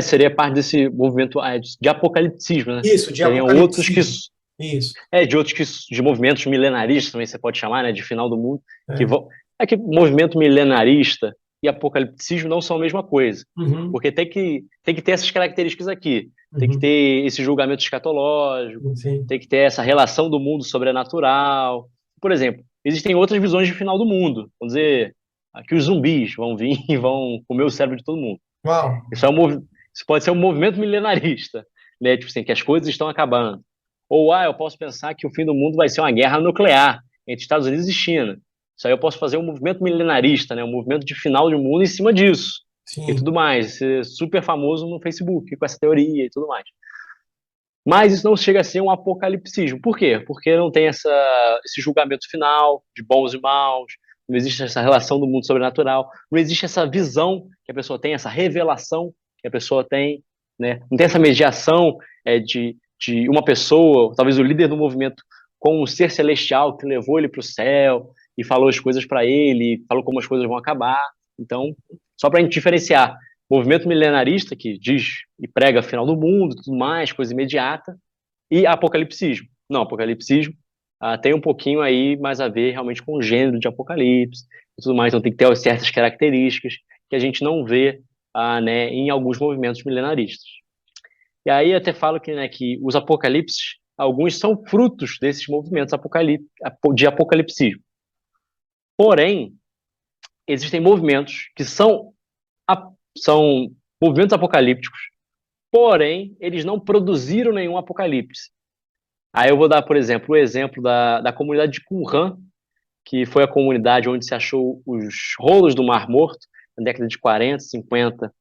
Seria parte desse movimento de apocalipsismo, né? Isso, de Teriam outros que apocalipse. Isso. de outros de movimentos milenaristas também você pode chamar, né, de final do mundo, que É. vão que movimento milenarista e apocalipsismo não são a mesma coisa, Uhum, porque tem que ter essas características aqui, tem que uhum, ter esse julgamento escatológico, sim. tem que ter essa relação do mundo sobrenatural. Por exemplo, existem outras visões de final do mundo, vamos dizer, que os zumbis vão vir e vão comer o cérebro de todo mundo. Uau. Isso pode ser um movimento milenarista, né? Tipo assim, que as coisas estão acabando. Ou, eu posso pensar que o fim do mundo vai ser uma guerra nuclear entre Estados Unidos e China. Isso aí eu posso fazer um movimento milenarista, né? Um movimento de final de mundo em cima disso. E Sim. tudo mais. Ser super famoso no Facebook com essa teoria e tudo mais. Mas isso não chega a ser um apocalipsismo. Por quê? Porque não tem esse julgamento final de bons e maus, não existe essa relação do mundo sobrenatural, não existe essa visão que a pessoa tem, essa revelação que a pessoa tem, né? Não tem essa mediação de uma pessoa, talvez o líder do movimento, com um ser celestial que levou ele para o céu e falou as coisas para ele, falou como as coisas vão acabar. Então, só para a gente diferenciar, movimento milenarista que diz e prega final do mundo, tudo mais, coisa imediata, e apocalipsismo. Não, apocalipsismo tem um pouquinho aí mais a ver realmente com o gênero de apocalipse e tudo mais, então tem que ter certas características que a gente não vê né, em alguns movimentos milenaristas. E aí eu até falo que, né, que os apocalipses, alguns são frutos desses movimentos de apocalipsismo. Porém, existem movimentos que são movimentos apocalípticos, porém, eles não produziram nenhum apocalipse. Aí eu vou dar, por exemplo, o exemplo da comunidade de Qumran, que foi a comunidade onde se achou os rolos do Mar Morto, na década de 40, 50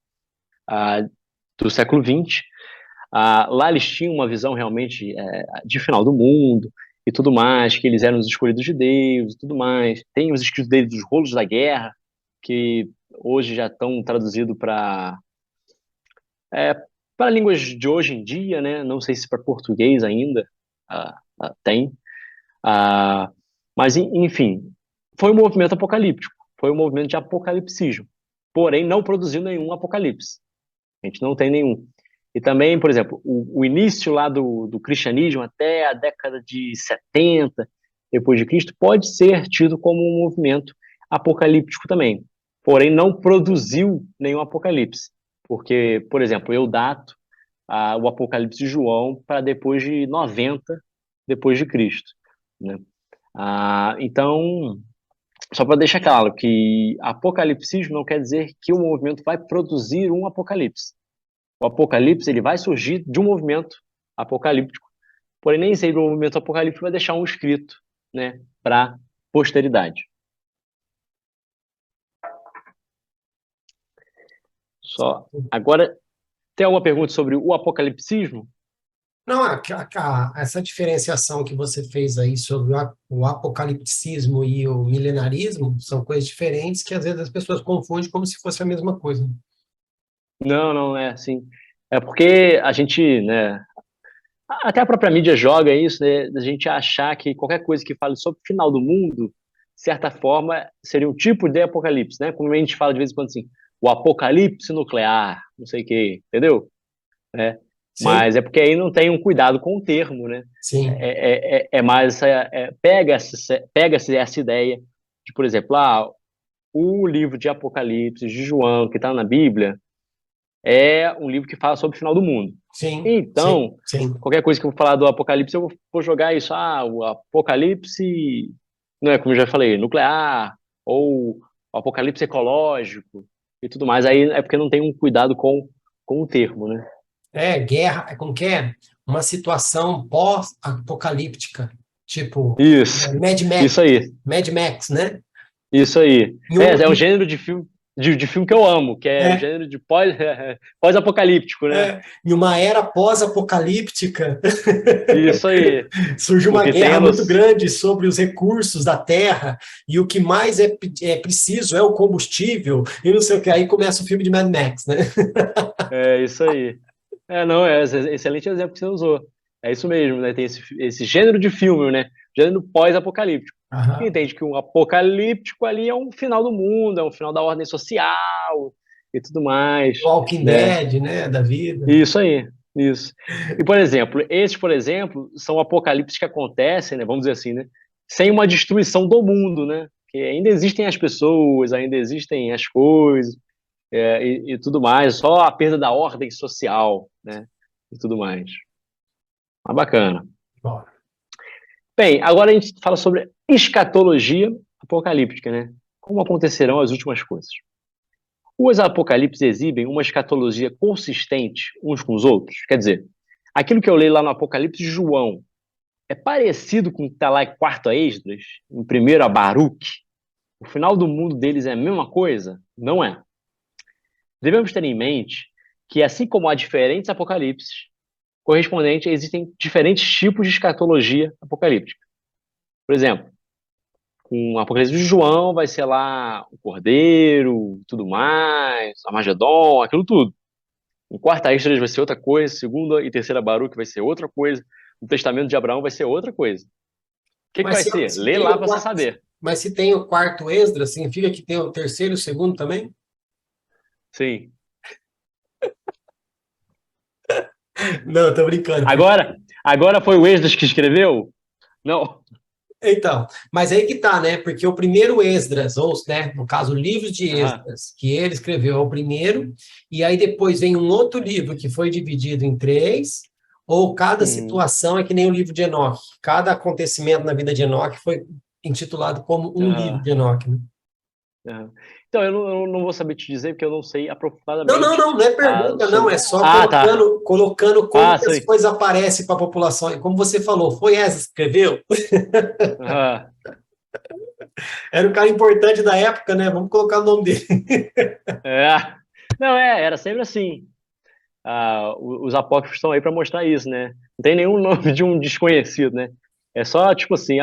do século XX. Lá eles tinham uma visão realmente de final do mundo e tudo mais, que eles eram os escolhidos de Deus e tudo mais. Tem os escritos deles dos rolos da guerra, que hoje já estão traduzidos para línguas de hoje em dia, né? Não sei se para português ainda tem. Ah, mas, enfim, foi um movimento apocalíptico, foi um movimento de apocalipsismo, porém não produziu nenhum apocalipse. A gente não tem nenhum. E também, por exemplo, o início lá do cristianismo até a década de 70 depois de Cristo pode ser tido como um movimento apocalíptico também, porém não produziu nenhum apocalipse. Porque, por exemplo, eu dato o Apocalipse de João para depois de 90 depois de Cristo, né? Então, só para deixar claro que apocalipsismo não quer dizer que o movimento vai produzir um apocalipse. O apocalipse ele vai surgir de um movimento apocalíptico, porém nem sempre o movimento apocalíptico vai deixar um escrito, né, para posteridade. Só agora tem alguma pergunta sobre o apocalipsismo? Não, essa diferenciação que você fez aí sobre o apocalipticismo e o milenarismo são coisas diferentes que às vezes as pessoas confundem como se fosse a mesma coisa. Não, não é assim. É porque a gente, né, até a própria mídia joga isso, né, a gente achar que qualquer coisa que fale sobre o final do mundo, de certa forma, seria um tipo de apocalipse, né? Como a gente fala de vez em quando assim, o apocalipse nuclear, não sei o quê, entendeu? É. Sim, Mas é porque aí não tem um cuidado com o termo, né? sim, É mais pega-se essa ideia de, por exemplo, o livro de Apocalipse de João, que está na Bíblia, é um livro que fala sobre o final do mundo. sim, sim, Então, sim. qualquer coisa que eu vou falar do Apocalipse, eu vou jogar isso. O Apocalipse, não é como eu já falei, nuclear, ou o Apocalipse ecológico e tudo mais. Aí é porque não tem um cuidado com o termo, né? Guerra, como que é? Uma situação pós-apocalíptica, tipo Isso, Mad Max, isso aí. Mad Max, né? Isso aí. E É um gênero de filme, de filme que eu amo, que é o é, gênero de pós-apocalíptico, né? em uma era pós-apocalíptica, Isso aí. surge uma Porque tem guerra a muito noção. grande sobre os recursos da Terra, e o que mais é preciso é o combustível, e não sei o que. Aí começa o filme de Mad Max, né? É isso aí. Não, excelente exemplo que você usou. É isso mesmo, né? Tem esse gênero de filme, né? Gênero pós-apocalíptico. Que Aham. entende que um apocalíptico ali é um final do mundo, é um final da ordem social e tudo mais, Walking né? Dead, né? Da vida. Isso aí, isso. E, por exemplo, esses, por exemplo, são apocalipses que acontecem, né, vamos dizer assim, né, sem uma destruição do mundo, né? Que ainda existem as pessoas, ainda existem as coisas, e tudo mais, só a perda da ordem social, né? E tudo mais. Mas bacana. Bora. Bem, agora a gente fala sobre escatologia apocalíptica, né? Como acontecerão as últimas coisas. Os apocalipses exibem uma escatologia consistente uns com os outros. Quer dizer, aquilo que eu leio lá no Apocalipse de João é parecido com o que está lá em 4 a Esdras, em 1 a Baruque. O final do mundo deles é a mesma coisa? Não é. Devemos ter em mente que, assim como há diferentes apocalipses, correspondentes, existem diferentes tipos de escatologia apocalíptica. Por exemplo, com o Apocalipse de João vai ser lá o Cordeiro, tudo mais, Armagedon, aquilo tudo. Em quarta Esdras vai ser outra coisa, segunda e terceira Baruque vai ser outra coisa, o Testamento de Abraão vai ser outra coisa. O que Mas vai se, ser? se Lê tem lá o para você quarto, saber. mas se tem o quarto Esdras, significa que tem o terceiro e o segundo também? Sim. Não, tô brincando. Agora foi o Esdras que escreveu? Não. Então, mas aí que tá, né? Porque o primeiro Esdras, ou, né, no caso, o livro de Aham. Esdras, que ele escreveu é o primeiro, e aí depois vem um outro livro que foi dividido em três, ou cada Uhum. situação é que nem o livro de Enoque. Cada acontecimento na vida de Enoque foi intitulado como um livro Aham. de Enoque, né? Aham. Então, eu não vou saber te dizer, porque eu não sei Não, não, aprofundadamente não, não é pergunta, não, sobre. é só Ah, tá. colocando como Ah, que as sei. coisas aparecem para a população. E como você falou, foi essa que escreveu? Aham. Era um cara importante da época, né? Vamos colocar o nome dele. É. Não, era sempre assim. Os apócrifos estão aí para mostrar isso, né? Não tem nenhum nome de um desconhecido, né? É só, tipo assim,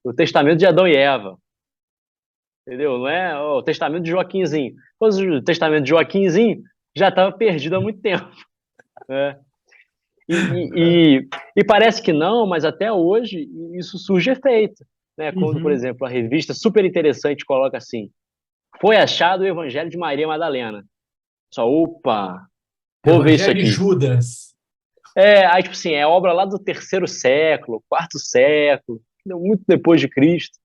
o testamento de Adão e Eva, entendeu? Não é o testamento de Joaquinzinho. Pois o testamento de Joaquinzinho já estava perdido há muito tempo, né? E parece que não, mas até hoje isso surge efeito, né? Quando, por Uhum. exemplo, a revista super interessante coloca assim: foi achado o Evangelho de Maria Madalena. Só, opa, vou ver isso Evangelho de aqui. Judas. Aí, tipo assim, é obra lá do terceiro século, quarto século, muito depois de Cristo.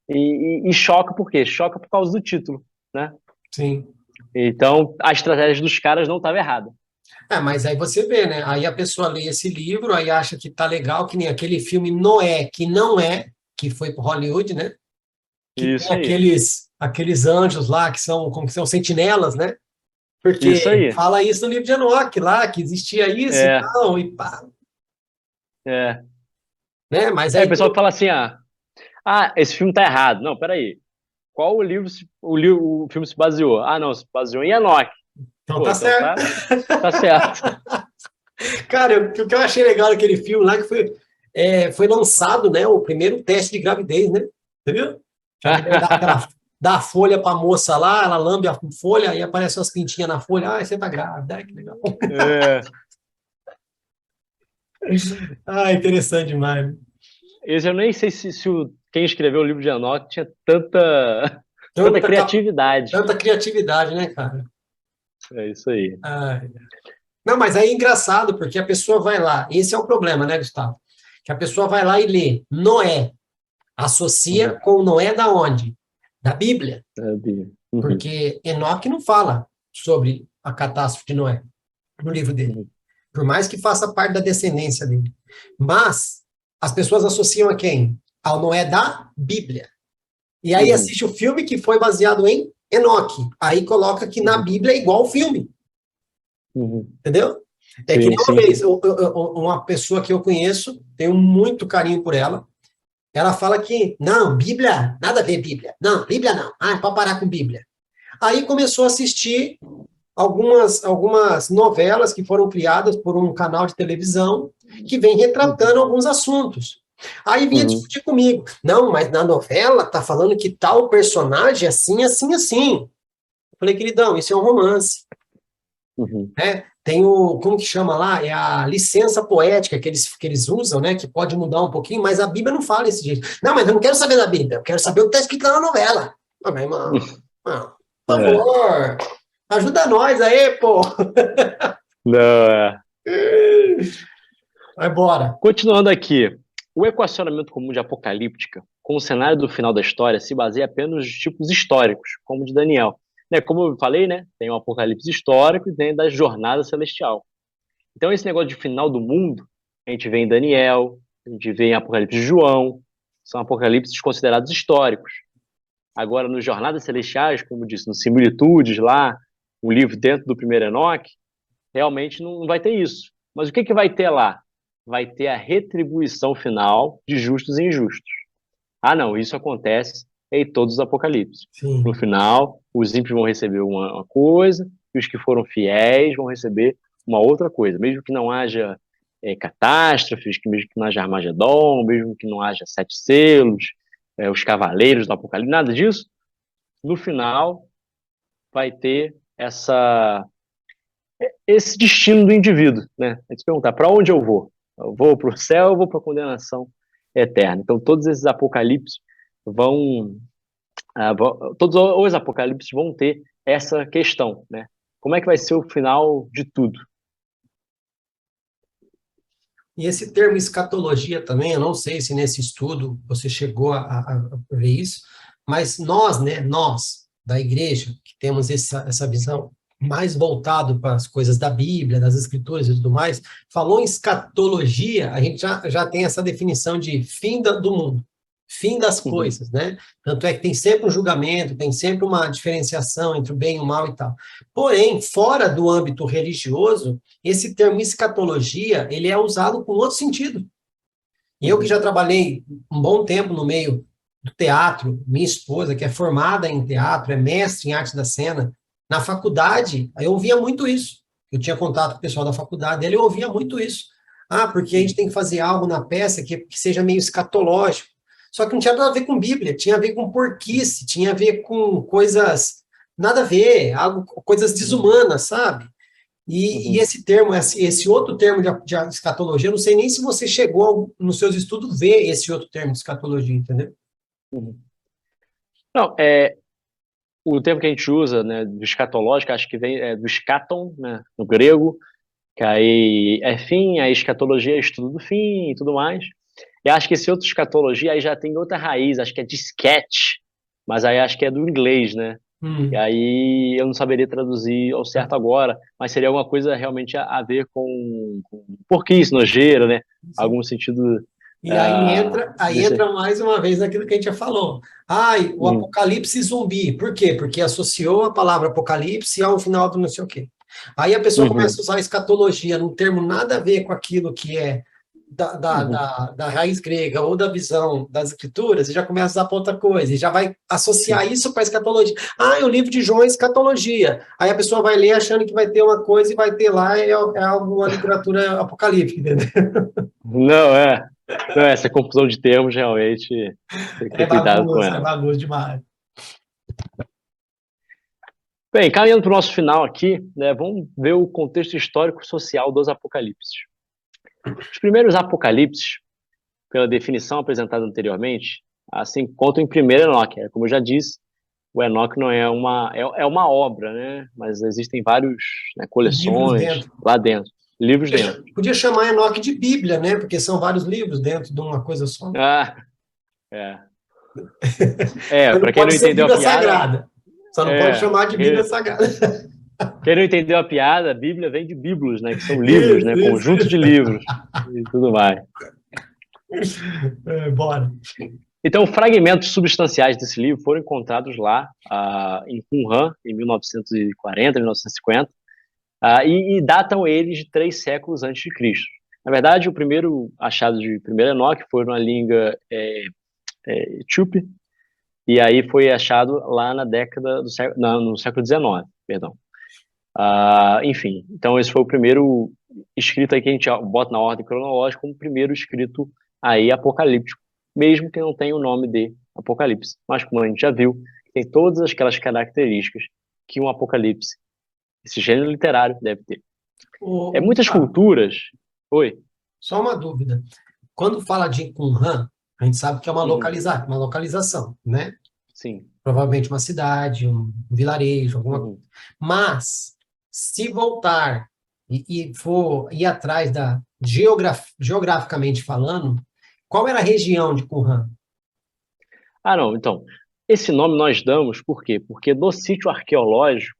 E choca por quê? Choca por causa do título, né? Sim. Então, a estratégia dos caras não estava errada. Mas aí você vê, né? Aí a pessoa lê esse livro, aí acha que tá legal, que nem aquele filme Noé, que não é, que foi para Hollywood, né? Que tem Isso aí. aqueles anjos lá que são como que são sentinelas, né? Isso Porque aí. fala isso no livro de Enoque lá, que existia isso e É, tal, e pá, é. né? Mas O aí pessoal que fala assim, esse filme tá errado. Não, peraí. Qual o filme se baseou? Ah, não, se baseou em Enoch. então Pô, tá então certo. tá certo. Cara, o que eu achei legal daquele filme lá que foi lançado, né? O primeiro teste de gravidez, né? Você viu? Que a mulher dá a folha para a moça lá, ela lambe a folha e aparecem umas pintinhas na folha. Ah, você tá grávida, ai, que legal. É. Ah, interessante demais. Esse eu nem sei se quem escreveu o livro de Enoch tinha tanta Tanta, criatividade. tanta criatividade, né, cara? É isso aí. Ai. Não, mas aí é engraçado, porque a pessoa vai lá, esse é o problema, né, Gustavo? Que a pessoa vai lá e lê Noé, associa Uhum. com Noé da onde? Da Bíblia, Sabia. Uhum. porque Enoque não fala sobre a catástrofe de Noé no livro dele, Uhum. por mais que faça parte da descendência dele. Mas as pessoas associam a quem? Ao Noé da Bíblia. E aí Uhum. assiste o filme que foi baseado em Enoque. Aí coloca que na Uhum. Bíblia é igual ao filme, Uhum. entendeu? É que Sim, nem uma sim. vez, uma pessoa que eu conheço, tenho muito carinho por ela, ela fala que, não, Bíblia, nada a ver Bíblia. Não, Bíblia não. Ah, é para parar com Bíblia. Aí começou a assistir algumas novelas que foram criadas por um canal de televisão que vem Uhum. retratando alguns assuntos. Aí vinha Uhum. discutir comigo. Não, mas na novela tá falando que tal personagem é assim, assim, assim. Eu falei, queridão, isso é um romance, Uhum. né? Tem como que chama lá? É a licença poética que eles usam, né? Que pode mudar um pouquinho, mas a Bíblia não fala desse jeito. Não, mas eu não quero saber da Bíblia, eu quero saber o que está escrito lá na novela. Ah, meu irmão, por É. favor, ajuda nós aí, pô. Não, é. Vai embora. Continuando aqui, o equacionamento comum de apocalíptica, com o cenário do final da história, se baseia apenas nos tipos históricos, como o de Daniel. Né, como eu falei, né, tem o apocalipse histórico e tem da jornada celestial. Então, esse negócio de final do mundo, a gente vê em Daniel, a gente vê em Apocalipse de João, são apocalipses considerados históricos. Agora, nos Jornadas Celestiais, como disse, no Similitudes lá, um livro dentro do primeiro Enoque, realmente não vai ter isso. Mas o que vai ter lá? Vai ter a retribuição final de justos e injustos. Ah, não, isso acontece em todos os apocalipses. No Sim. final, os ímpios vão receber uma coisa e os que foram fiéis vão receber uma outra coisa. Mesmo que não haja catástrofes, que mesmo que não haja Armagedon, mesmo que não haja sete selos, os cavaleiros do apocalipse, nada disso. No final, vai ter esse destino do indivíduo, né? A gente se perguntar, para onde eu vou? Eu vou para o céu ou vou para a condenação eterna? Então, todos esses apocalipses vão, todos os apocalipses vão ter essa questão, né? Como é que vai ser o final de tudo? E esse termo escatologia também, eu não sei se nesse estudo você chegou a ver isso, mas nós, né, nós, da igreja, que temos essa visão mais voltado para as coisas da Bíblia, das Escrituras e tudo mais, falou em escatologia, a gente já tem essa definição de fim do mundo, fim das Uhum, coisas, né? Tanto é que tem sempre um julgamento, tem sempre uma diferenciação entre o bem e o mal e tal. Porém, fora do âmbito religioso, esse termo escatologia, ele é usado com outro sentido. E eu que uhum, já trabalhei um bom tempo no meio do teatro, minha esposa, que é formada em teatro, é mestre em arte da cena, na faculdade, eu ouvia muito isso. Eu tinha contato com o pessoal da faculdade, eu ouvia muito isso. Ah, porque a gente uhum, tem que fazer algo na peça que seja meio escatológico. Só que não tinha nada a ver com Bíblia, tinha a ver com porquice, tinha a ver com coisas nada a ver, algo, coisas uhum, desumanas, sabe? E uhum, esse termo, esse outro termo de escatologia, eu não sei nem se você chegou nos seus estudos ver esse outro termo de escatologia, entendeu? uhum. Não, o termo que a gente usa, né, do escatológico, acho que vem do escaton, né, no grego, que aí é fim, a escatologia é estudo do fim e tudo mais. E acho que esse outro escatologia aí já tem outra raiz, acho que é de sketch, mas aí acho que é do inglês, né? E Hum. aí eu não saberia traduzir ao certo agora, mas seria alguma coisa realmente a ver com porquice, nojeira, né? Algum sentido E aí desse. entra mais uma vez naquilo que a gente já falou. Ai, o Uhum, apocalipse zumbi. Por quê? Porque associou a palavra apocalipse ao final do não sei o quê. Aí a pessoa começa uhum, a usar escatologia num termo nada a ver com aquilo que é uhum, da raiz grega ou da visão das escrituras, e já começa a usar para outra coisa, e já vai associar sim. isso com a escatologia. Ah, o livro de João é escatologia. Aí a pessoa vai ler achando que vai ter uma coisa e vai ter lá, é algo, uma literatura apocalíptica, entendeu? Não, não, essa confusão de termos realmente tem que ter cuidado com É ela. bagunça demais. Bem, caminhando para o nosso final aqui, né, vamos ver o contexto histórico e social dos apocalipses. Os primeiros apocalipses, pela definição apresentada anteriormente, assim contam em primeiro Enoque, como eu já disse, o Enoque não é é uma obra, né? Mas existem vários, né, Livros coleções dentro. lá dentro, livros dentro. Podia chamar Enoque de Bíblia, né? Porque são vários livros dentro de uma coisa só. Ah, é. Mas não Para quem não pode ser entendeu a Bíblia piada, Sagrada. Só não pode é, chamar de Bíblia quem, Sagrada. quem não entendeu a piada, a Bíblia vem de biblos, né? Que são livros, né? Isso. Conjunto de livros e tudo mais. Bora. Então, fragmentos substanciais desse livro foram encontrados lá em Qumran, em 1940, 1950, e datam eles de 3 séculos antes de Cristo. Na verdade, o primeiro achado de primeiro Enoque foi na língua etíope, e aí foi achado lá na década do século, no século XIX, perdão. Enfim, então esse foi o primeiro escrito aí que a gente bota na ordem cronológica como o primeiro escrito aí apocalíptico, mesmo que não tenha o nome de Apocalipse. Mas como a gente já viu, tem todas aquelas características que um apocalipse, esse gênero literário, deve ter. Muitas Gustavo, culturas... Oi? só uma dúvida. Quando fala de Qumran, a gente sabe que é uma Uhum. uma localização, né? Sim. Provavelmente uma cidade, um vilarejo, alguma coisa. Uhum. Mas, se voltar e for ir atrás da geograficamente falando, qual era a região de Qumran? Não, então, esse nome nós damos por quê? Porque no sítio arqueológico,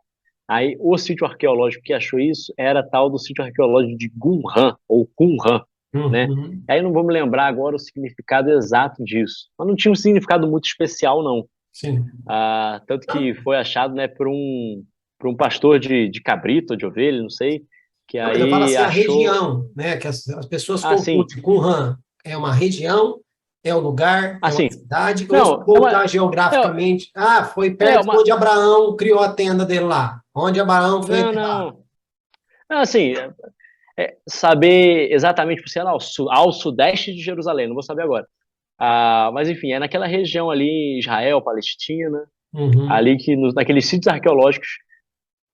aí o sítio arqueológico que achou isso era tal do sítio arqueológico de Qumran, ou Qumran, né? Uhum. Aí não vou me lembrar agora o significado exato disso, mas não tinha um significado muito especial, não. Sim. Tanto que foi achado, né, por um pastor de cabrito, de ovelha, não sei, que Não, mas eu falo aí assim, a achou... região, né? Que as pessoas Sim. confundem. Qumran é uma região, é um lugar, é uma Sim. cidade, ou se Não, voltar é, geograficamente, foi é perto de onde uma... Abraão criou a tenda dele lá, onde Abraão foi Não, enterrado. não. Assim, saber exatamente, sei lá, ao sudeste de Jerusalém, não vou saber agora. Mas enfim, é naquela região ali, Israel, Palestina, Uhum, ali que naqueles sítios arqueológicos,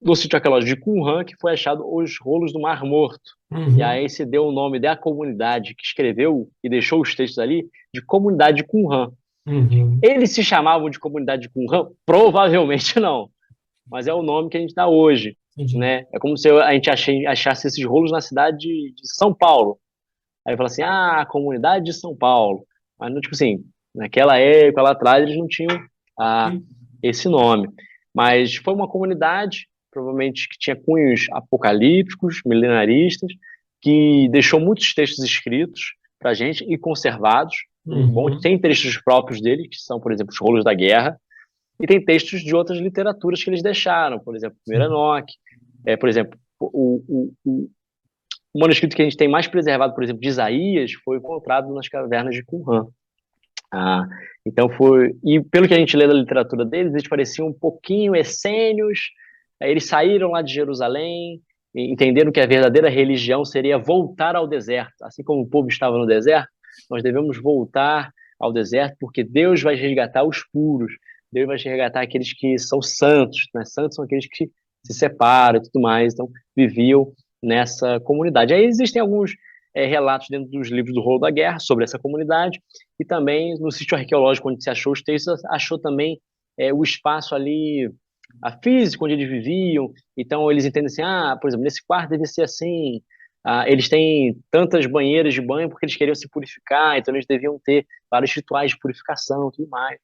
no sítio arqueológico de Qumran, que foi achado os rolos do Mar Morto. E uhum, aí se deu o nome da comunidade que escreveu e deixou os textos ali de Comunidade de Qumran. uhum. Eles se chamavam de Comunidade de Qumran? Provavelmente não, mas é o nome que a gente dá hoje, Entendi. né? É como se a gente achasse esses rolos na cidade de São Paulo. Aí fala assim, Comunidade de São Paulo. Mas, não, tipo assim, naquela época, lá atrás, eles não tinham esse nome. Mas foi uma comunidade, provavelmente, que tinha cunhos apocalípticos, milenaristas, que deixou muitos textos escritos para a gente e conservados, muito bom. Uhum, Tem textos próprios dele, que são, por exemplo, os Rolos da Guerra, e tem textos de outras literaturas que eles deixaram, por exemplo, Primeiro sim. Enoque, por exemplo, o manuscrito que a gente tem mais preservado, por exemplo, de Isaías, foi encontrado nas cavernas de Qumran. Então foi... E pelo que a gente lê da literatura deles, eles pareciam um pouquinho essênios, eles saíram lá de Jerusalém, entenderam que a verdadeira religião seria voltar ao deserto. Assim como o povo estava no deserto, nós devemos voltar ao deserto, porque Deus vai resgatar os puros, Deus vai resgatar aqueles que são santos, né? Santos são aqueles que se separam e tudo mais, então viviam nessa comunidade. Aí existem alguns relatos dentro dos livros do Rolo da Guerra sobre essa comunidade, e também no sítio arqueológico onde se achou os textos, achou também o espaço ali, a físico onde eles viviam. Então eles entendem assim, por exemplo, nesse quarto deve ser assim, eles têm tantas banheiras de banho porque eles queriam se purificar, então eles deviam ter vários rituais de purificação e tudo mais.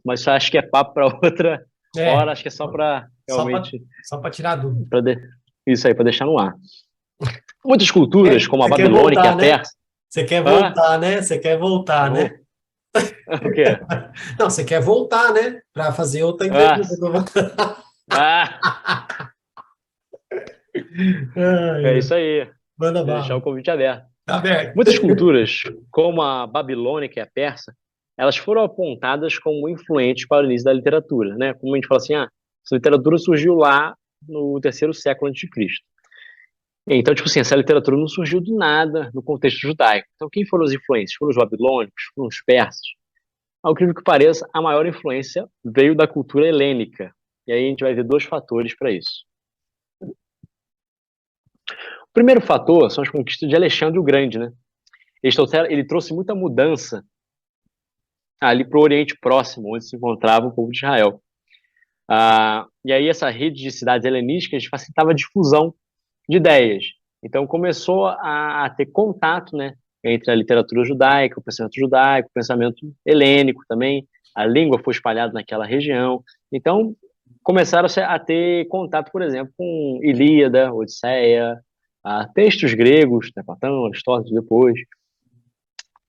Mas isso acho que é papo para outra É, hora, acho que é só para realmente, só para tirar dúvida. isso aí, para deixar no ar. Muitas culturas, como a Você quer babilônica e a voltar, né? persa... Você quer Ah, voltar, né? Você quer voltar, né? o quê? Não, você quer voltar, né? Para fazer outra Ah, entrevista. ah, é Ai, ai. isso aí. Manda Deixar bala. o convite aberto. Tá aberto. Muitas culturas, como a babilônica e a persa, elas foram apontadas como influentes para o início da literatura, né? Como a gente fala assim, essa literatura surgiu lá no terceiro século antes de Cristo. Então, tipo assim, essa literatura não surgiu do nada no contexto judaico. Então, quem foram os influentes? Foram os babilônicos? Foram os persas? Ao incrível que pareça, a maior influência veio da cultura helênica. E aí a gente vai ver dois fatores para isso. O primeiro fator são as conquistas de Alexandre o Grande, né? Ele trouxe muita mudança ali para o Oriente Próximo, onde se encontrava o povo de Israel. E aí essa rede de cidades helenísticas facilitava a difusão de ideias. Então começou a ter contato, né, entre a literatura judaica, o pensamento helênico também, a língua foi espalhada naquela região. Então começaram a ter contato, por exemplo, com Ilíada, Odisseia, textos gregos, né, Platão, Aristóteles depois,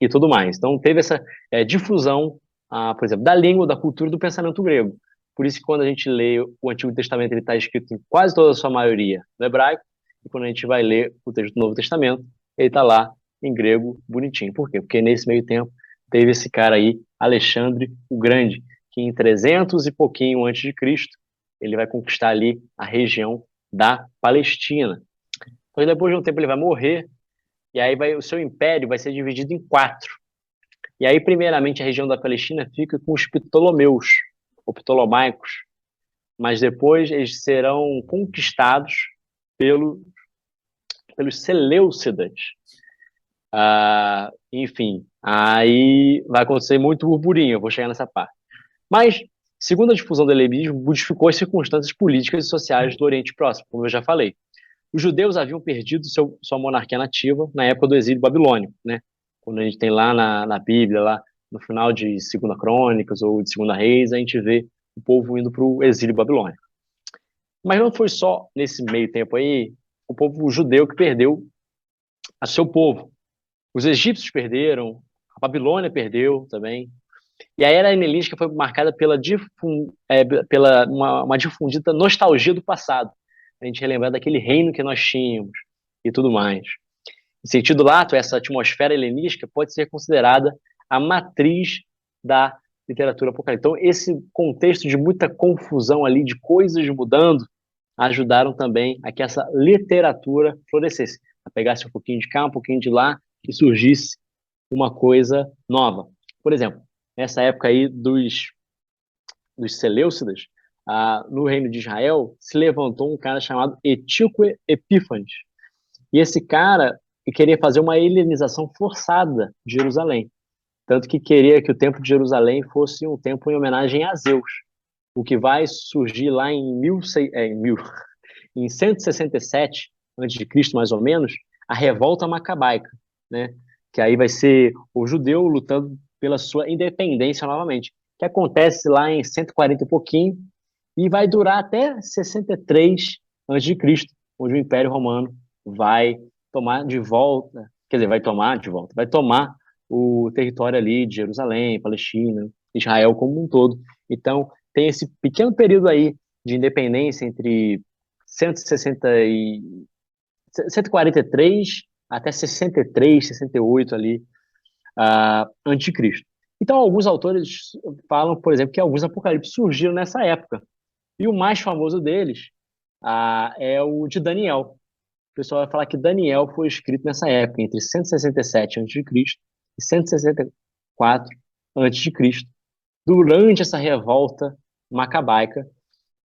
e tudo mais. Então teve essa difusão, por exemplo, da língua, da cultura e do pensamento grego. Por isso que quando a gente lê o Antigo Testamento, ele está escrito em quase toda a sua maioria no hebraico, e quando a gente vai ler o texto do Novo Testamento, ele está lá em grego bonitinho. Por quê? Porque nesse meio tempo teve esse cara aí, Alexandre o Grande, que em 300 e pouquinho antes de Cristo, ele vai conquistar ali a região da Palestina. Então depois de um tempo ele vai morrer, e aí o seu império vai ser dividido em 4. E aí, primeiramente, a região da Palestina fica com os Ptolomeus, ou Ptolomaicos, mas depois eles serão conquistados pelos Seleucidas. Enfim, aí vai acontecer muito burburinho, eu vou chegar nessa parte. Mas, segundo a difusão do helenismo, modificou as circunstâncias políticas e sociais do Oriente Próximo, como eu já falei. Os judeus haviam perdido sua monarquia nativa na época do exílio babilônico, né? Quando a gente tem lá na Bíblia, lá no final de 2 Crônicas ou de 2 Reis, a gente vê o povo indo para o exílio babilônico. Mas não foi só nesse meio tempo aí o povo judeu que perdeu a seu povo. Os egípcios perderam, a Babilônia perdeu também. E a era helenística foi marcada pela uma difundida nostalgia do passado. A gente relembrar daquele reino que nós tínhamos e tudo mais. Em sentido lato, essa atmosfera helenística pode ser considerada a matriz da literatura apocalíptica. Então, esse contexto de muita confusão ali, de coisas mudando, ajudaram também a que essa literatura florescesse, a pegasse um pouquinho de cá, um pouquinho de lá, e surgisse uma coisa nova. Por exemplo, nessa época aí dos Seleucidas, no reino de Israel, se levantou um cara chamado Etíoco Epífanes. E esse cara queria fazer uma helenização forçada de Jerusalém. Tanto que queria que o templo de Jerusalém fosse um templo em homenagem a Zeus. O que vai surgir lá em 167 a.C., mais ou menos, a revolta macabaica, né? Que aí vai ser o judeu lutando pela sua independência novamente, que acontece lá em 140 e pouquinho, e vai durar até 63 a.C., onde o Império Romano vai tomar de volta, vai tomar o território ali de Jerusalém, Palestina, Israel como um todo. Então, tem esse pequeno período aí de independência entre 143 até 63, 68 ali, anticristo. Então, alguns autores falam, por exemplo, que alguns apocalipses surgiram nessa época. E o mais famoso deles é o de Daniel. O pessoal vai falar que Daniel foi escrito nessa época, entre 167 a.C. e 164 a.C., durante essa revolta macabaica,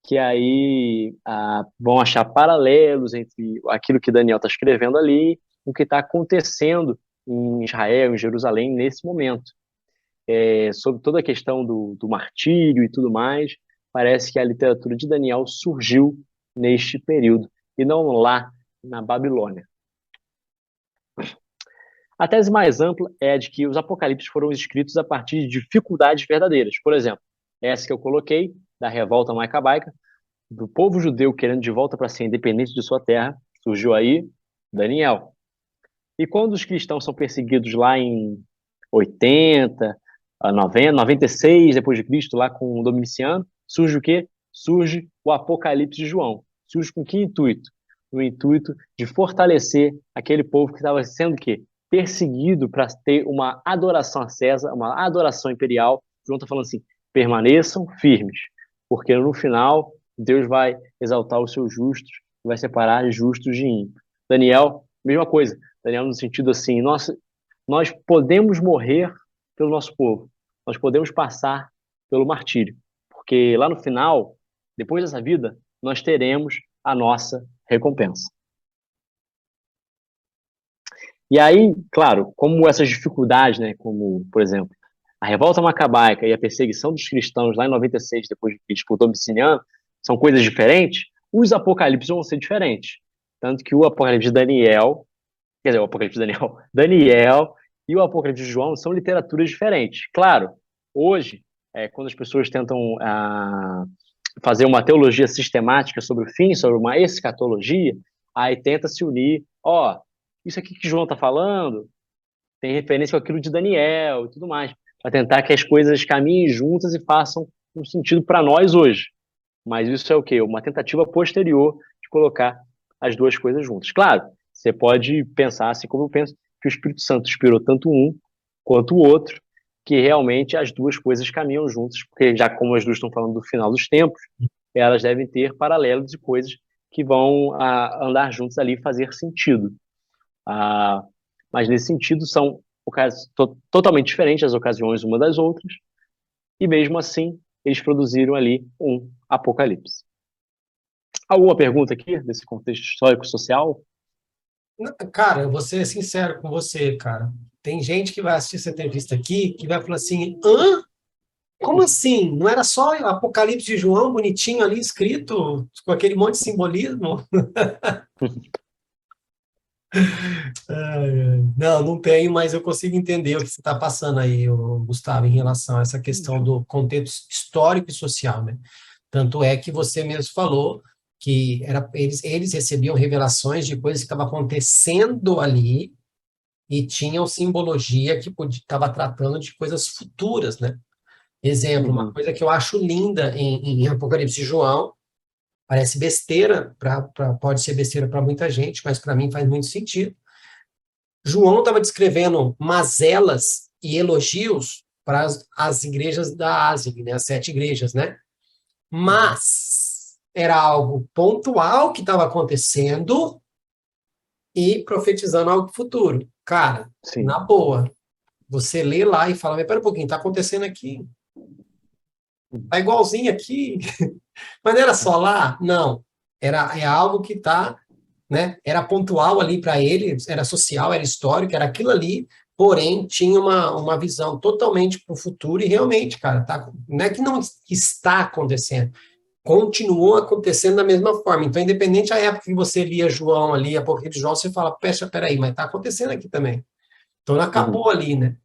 que aí vão achar paralelos entre aquilo que Daniel está escrevendo ali e o que está acontecendo em Israel, em Jerusalém, nesse momento. Sobre toda a questão do martírio e tudo mais, parece que a literatura de Daniel surgiu neste período, e não lá na Babilônia. A tese mais ampla é a de que os apocalipses foram escritos a partir de dificuldades verdadeiras. Por exemplo, essa que eu coloquei, da revolta macabaica, do povo judeu querendo de volta para ser independente de sua terra, surgiu aí Daniel. E quando os cristãos são perseguidos lá em 80, 90, 96 depois de Cristo, lá com Domiciano, surge o quê? Surge o Apocalipse de João. Surge com que intuito? No intuito de fortalecer aquele povo que estava sendo o quê? Perseguido para ter uma adoração a César, uma adoração imperial. João está falando assim, permaneçam firmes, porque no final Deus vai exaltar os seus justos e vai separar justos de ímpios. Daniel, mesma coisa. Daniel no sentido assim, nós podemos morrer pelo nosso povo, nós podemos passar pelo martírio, porque lá no final, depois dessa vida, nós teremos a nossa recompensa. E aí, claro, como essas dificuldades, né, como, por exemplo, A revolta macabaica e a perseguição dos cristãos lá em 96, depois que disputou Domiciliano, são coisas diferentes, os apocalipses vão ser diferentes. Tanto que o Apocalipse de Daniel, quer dizer, o Apocalipse de Daniel, Daniel e o Apocalipse de João são literaturas diferentes. Claro, hoje, quando as pessoas tentam fazer uma teologia sistemática sobre o fim, sobre uma escatologia, aí tenta se unir, isso aqui que João está falando tem referência com aquilo de Daniel e tudo mais, para tentar que as coisas caminhem juntas e façam um sentido para nós hoje. Mas isso é o quê? Uma tentativa posterior de colocar as duas coisas juntas. Claro, você pode pensar, assim como eu penso, que o Espírito Santo inspirou tanto um quanto o outro, que realmente as duas coisas caminham juntas, porque já como as duas estão falando do final dos tempos, elas devem ter paralelos e coisas que vão andar juntas ali e fazer sentido. Mas nesse sentido são totalmente diferentes as ocasiões uma das outras, e mesmo assim eles produziram ali um apocalipse. Alguma pergunta aqui desse contexto histórico-social? Cara, eu vou ser sincero com você, cara. Tem gente que vai assistir essa entrevista aqui que vai falar assim, hã? Como assim? Não era só o Apocalipse de João bonitinho ali escrito, com aquele monte de simbolismo? Não, não tenho, mas eu consigo entender o que você está passando aí, Gustavo, em relação a essa questão do contexto histórico e social, né? Tanto é que você mesmo falou que eles recebiam revelações de coisas que estavam acontecendo ali e tinham simbologia que estava tratando de coisas futuras, né? Exemplo, uma coisa que eu acho linda em Apocalipse de João, parece besteira, pode ser besteira para muita gente, mas para mim faz muito sentido. João estava descrevendo mazelas e elogios para as igrejas da Ásia, né, as 7 igrejas, né? Mas era algo pontual que estava acontecendo e profetizando algo futuro. Cara, Sim. na boa, você lê lá e fala, mas pera um pouquinho, está acontecendo aqui. Está igualzinho aqui. Mas não era só lá? Não. É algo que está, né? Era pontual ali para ele, era social, era histórico, era aquilo ali, porém tinha uma visão totalmente para o futuro e realmente, cara, não é que não está acontecendo, continuou acontecendo da mesma forma. Então, independente da época que você lia João ali, Apocalipse de João, você fala, peraí, mas está acontecendo aqui também. Então, não acabou ali, né?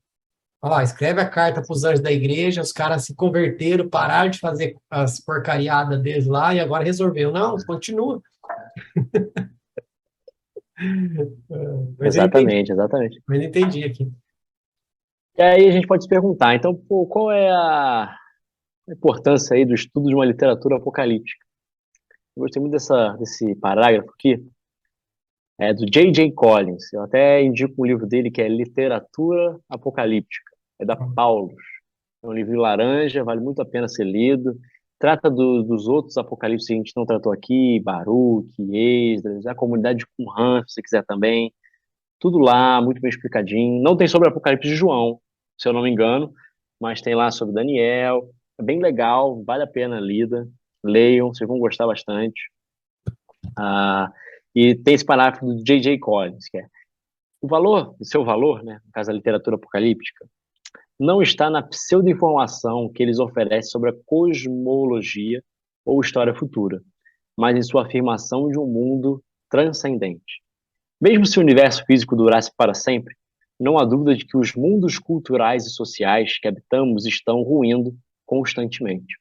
Olha lá, escreve a carta para os anjos da igreja, os caras se converteram, pararam de fazer as porcariadas deles lá e agora resolveu. Não, continua. Exatamente. Mas eu entendi aqui. E aí a gente pode se perguntar, então, qual é a importância aí do estudo de uma literatura apocalíptica? Eu gostei muito desse parágrafo aqui, do J.J. Collins. Eu até indico um livro dele que é Literatura Apocalíptica, é da Paulus. É um livro laranja, vale muito a pena ser lido. Trata dos outros apocalipses que a gente não tratou aqui, Baruch, Esdras, a comunidade de Qumran, se você quiser também. Tudo lá, muito bem explicadinho. Não tem sobre o Apocalipse de João, se eu não me engano, mas tem lá sobre Daniel. É bem legal, vale a pena a lida. Leiam, vocês vão gostar bastante. E tem esse parágrafo do J.J. Collins, que é o seu valor, né, no caso da literatura apocalíptica, não está na pseudo-informação que eles oferecem sobre a cosmologia ou história futura, mas em sua afirmação de um mundo transcendente. Mesmo se o universo físico durasse para sempre, não há dúvida de que os mundos culturais e sociais que habitamos estão ruindo constantemente.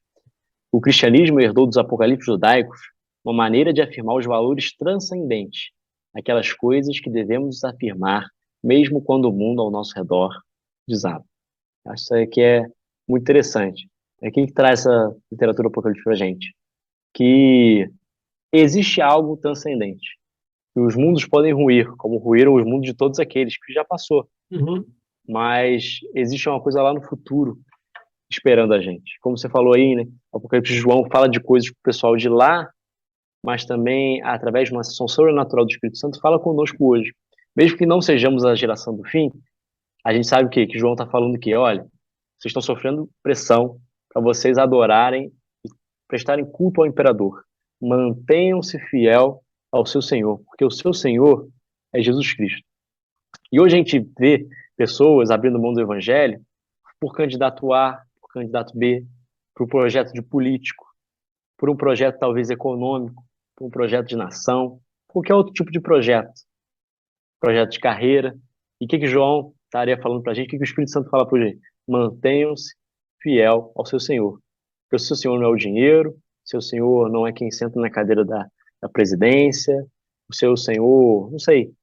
O cristianismo herdou dos apocalipses judaicos uma maneira de afirmar os valores transcendentes, aquelas coisas que devemos afirmar mesmo quando o mundo ao nosso redor desaba. Acho isso aí que é muito interessante. É quem que traz essa literatura apocalíptica para a gente? Que existe algo transcendente. E os mundos podem ruir, como ruíram os mundos de todos aqueles que já passou. Uhum. Mas existe uma coisa lá no futuro esperando a gente. Como você falou aí, né? O Apocalipse de João fala de coisas para o pessoal de lá, mas também, através de uma ação sobrenatural do Espírito Santo, fala conosco hoje. Mesmo que não sejamos a geração do fim, a gente sabe o quê? Que João está falando que, olha, vocês estão sofrendo pressão para vocês adorarem e prestarem culto ao imperador. Mantenham-se fiel ao seu Senhor, porque o seu Senhor é Jesus Cristo. E hoje a gente vê pessoas abrindo mão do evangelho por candidato A, por candidato B, por um projeto de político, por um projeto talvez econômico, por um projeto de nação, qualquer outro tipo de projeto de carreira. E o que João estaria falando para a gente? O que o Espírito Santo fala para a gente? Mantenham-se fiel ao seu Senhor. Porque o seu Senhor não é o dinheiro, o seu Senhor não é quem senta na cadeira da presidência, o seu Senhor, não sei,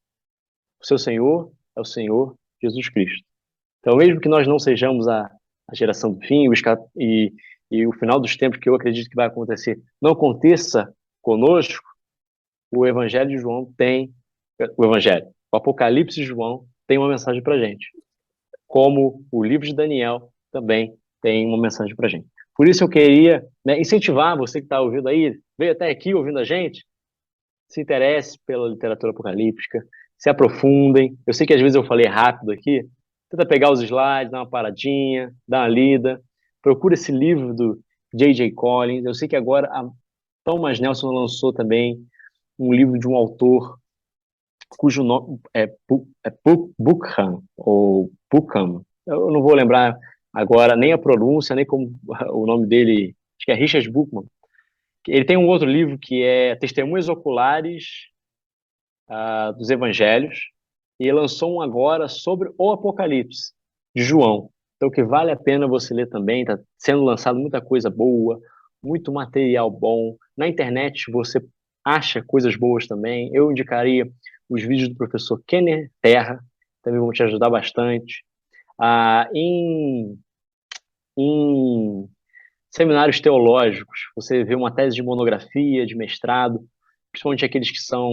o seu Senhor é o Senhor Jesus Cristo. Então, mesmo que nós não sejamos a geração do fim e o final dos tempos que eu acredito que vai acontecer não aconteça conosco, o Evangelho de João tem, o Apocalipse de João tem uma mensagem para a gente, como o livro de Daniel também tem uma mensagem para a gente. Por isso eu queria, né, incentivar você que está ouvindo aí, veio até aqui ouvindo a gente, se interesse pela literatura apocalíptica, se aprofundem. Eu sei que às vezes eu falei rápido aqui, tenta pegar os slides, dar uma paradinha, dar uma lida, procura esse livro do J.J. Collins. Eu sei que agora a Thomas Nelson lançou também um livro de um autor cujo nome é Buchan, ou Buchan. Eu não vou lembrar agora nem a pronúncia, nem como o nome dele, acho que é Richard Buchman. Ele tem um outro livro que é Testemunhas Oculares dos Evangelhos, e lançou um agora sobre o Apocalipse, de João. Então, que vale a pena você ler também, está sendo lançado muita coisa boa, muito material bom. Na internet você acha coisas boas também. Eu indicaria os vídeos do professor Kenner Terra, também vão te ajudar bastante. Em seminários teológicos, você vê uma tese de monografia, de mestrado, principalmente aqueles que são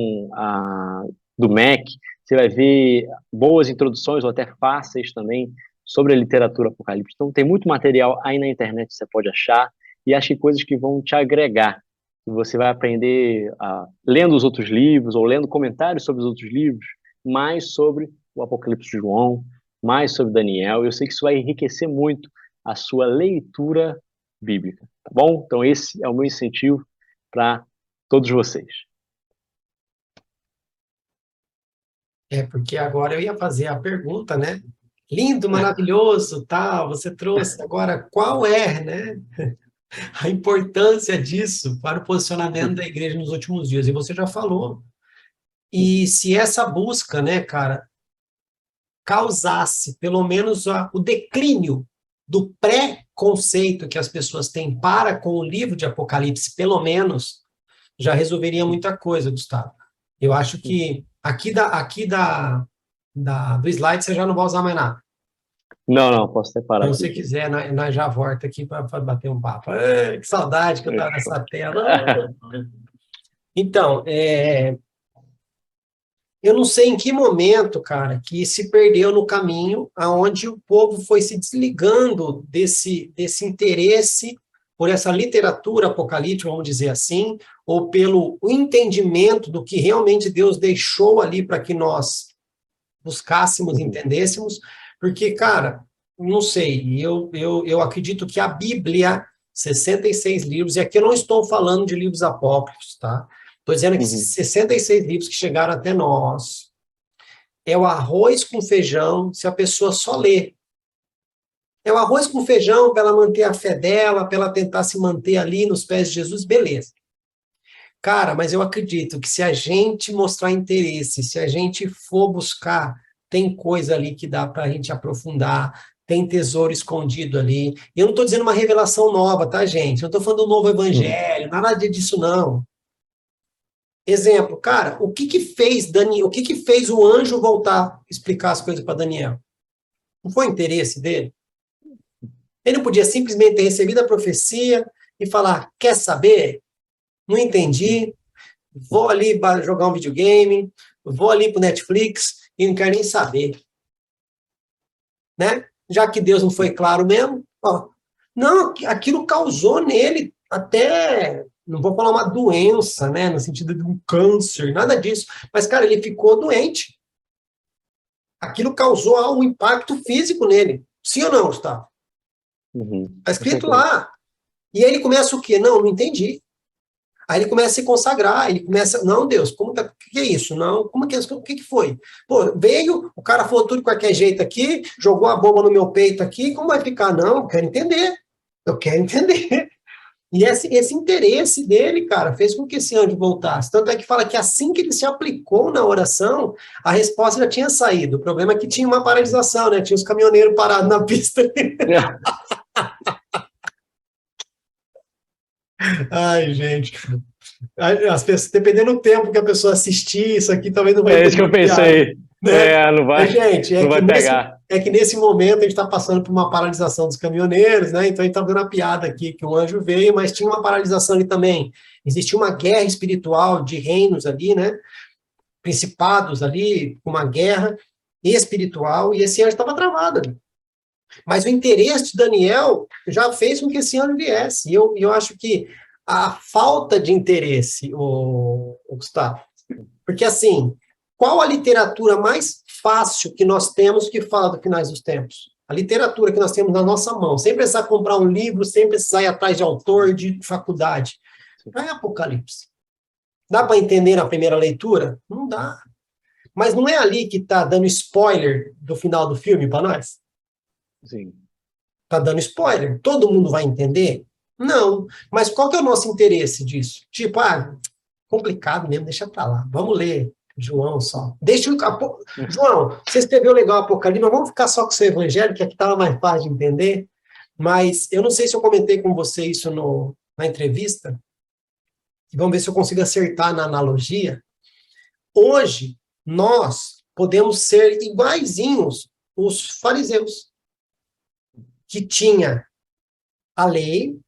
do MEC, você vai ver boas introduções ou até fáceis também sobre a literatura apocalíptica. Então tem muito material aí na internet que você pode achar, e acho que coisas que vão te agregar. Você vai aprender lendo os outros livros ou lendo comentários sobre os outros livros, mais sobre o Apocalipse de João, mais sobre Daniel. Eu sei que isso vai enriquecer muito a sua leitura bíblica, tá bom? Então esse é o meu incentivo para todos vocês. Porque agora eu ia fazer a pergunta, né? Lindo, maravilhoso, tal, você trouxe. Agora, qual é, né, a importância disso para o posicionamento da igreja nos últimos dias? E você já falou. E se essa busca, né, cara, causasse pelo menos o declínio do pré-conceito que as pessoas têm para com o livro de Apocalipse, pelo menos, já resolveria muita coisa, Gustavo. Eu acho que aqui do slide você já não vai usar mais nada. Não, posso separar. Se você quiser, nós já volta aqui para bater um papo. Que saudade que eu estava nessa tela. Então, eu não sei em que momento, cara, que se perdeu no caminho, aonde o povo foi se desligando desse interesse por essa literatura apocalíptica, vamos dizer assim, ou pelo entendimento do que realmente Deus deixou ali para que nós buscássemos, entendêssemos, porque, cara, não sei, eu acredito que a Bíblia, 66 livros, e aqui eu não estou falando de livros apócrifos, tá? Estou dizendo que esses 66 livros que chegaram até nós é o arroz com feijão, se a pessoa só lê. É o arroz com feijão para ela manter a fé dela, para ela tentar se manter ali nos pés de Jesus, beleza. Cara, mas eu acredito que se a gente mostrar interesse, se a gente for buscar, tem coisa ali que dá para a gente aprofundar, tem tesouro escondido ali. E eu não estou dizendo uma revelação nova, tá, gente? Eu não estou falando do novo evangelho, nada disso, não. Exemplo, cara, o que fez o anjo voltar a explicar as coisas para Daniel? Não foi interesse dele? Ele não podia simplesmente ter recebido a profecia e falar, quer saber? Não entendi, vou ali jogar um videogame, vou ali para o Netflix e não quero nem saber. Né? Já que Deus não foi claro mesmo, ó, não, aquilo causou nele até, não vou falar uma doença, né, no sentido de um câncer, nada disso, mas, cara, ele ficou doente. Aquilo causou um impacto físico nele. Sim ou não, Gustavo? Está escrito lá. E aí ele começa o quê? Não entendi. Aí ele começa a se consagrar, ele começa, não, Deus, como que é isso? Não, como que é isso? O que foi? Pô, veio, o cara falou tudo de qualquer jeito aqui, jogou a bomba no meu peito aqui, como vai ficar? Não, eu quero entender. Eu quero entender. E esse interesse dele, cara, fez com que esse anjo voltasse. Tanto é que fala que assim que ele se aplicou na oração, a resposta já tinha saído. O problema é que tinha uma paralisação, né? Tinha os caminhoneiros parados na pista. Ai, gente. As pessoas, dependendo do tempo que a pessoa assistir, isso aqui talvez não vai É isso que eu pensei. né? Não vai, Gente, não vai pegar. é que nesse momento a gente está passando por uma paralisação dos caminhoneiros, né? Então a gente está vendo a piada aqui que um anjo veio, mas tinha uma paralisação ali também. Existia uma guerra espiritual de reinos ali, né? Principados ali, uma guerra espiritual, e esse anjo estava travado ali. Mas o interesse de Daniel já fez com que esse anjo viesse. E eu acho que a falta de interesse, o Gustavo, porque assim, qual a literatura mais fácil que nós temos que fala do finais dos tempos? A literatura que nós temos na nossa mão, sem precisar comprar um livro, sem precisar ir atrás de autor, de faculdade. Não é Apocalipse. Dá para entender na primeira leitura? Não dá. Mas não é ali que está dando spoiler do final do filme para nós? Sim. Está dando spoiler. Todo mundo vai entender? Não. Mas qual que é o nosso interesse disso? Tipo, complicado mesmo, deixa para lá. Vamos ler João só. João, você escreveu legal Apocalipse, mas vamos ficar só com o seu evangelho, que aqui estava mais fácil de entender. Mas eu não sei se eu comentei com você isso na entrevista. Vamos ver se eu consigo acertar na analogia. Hoje, nós podemos ser iguaizinhos os fariseus, que tinha a lei,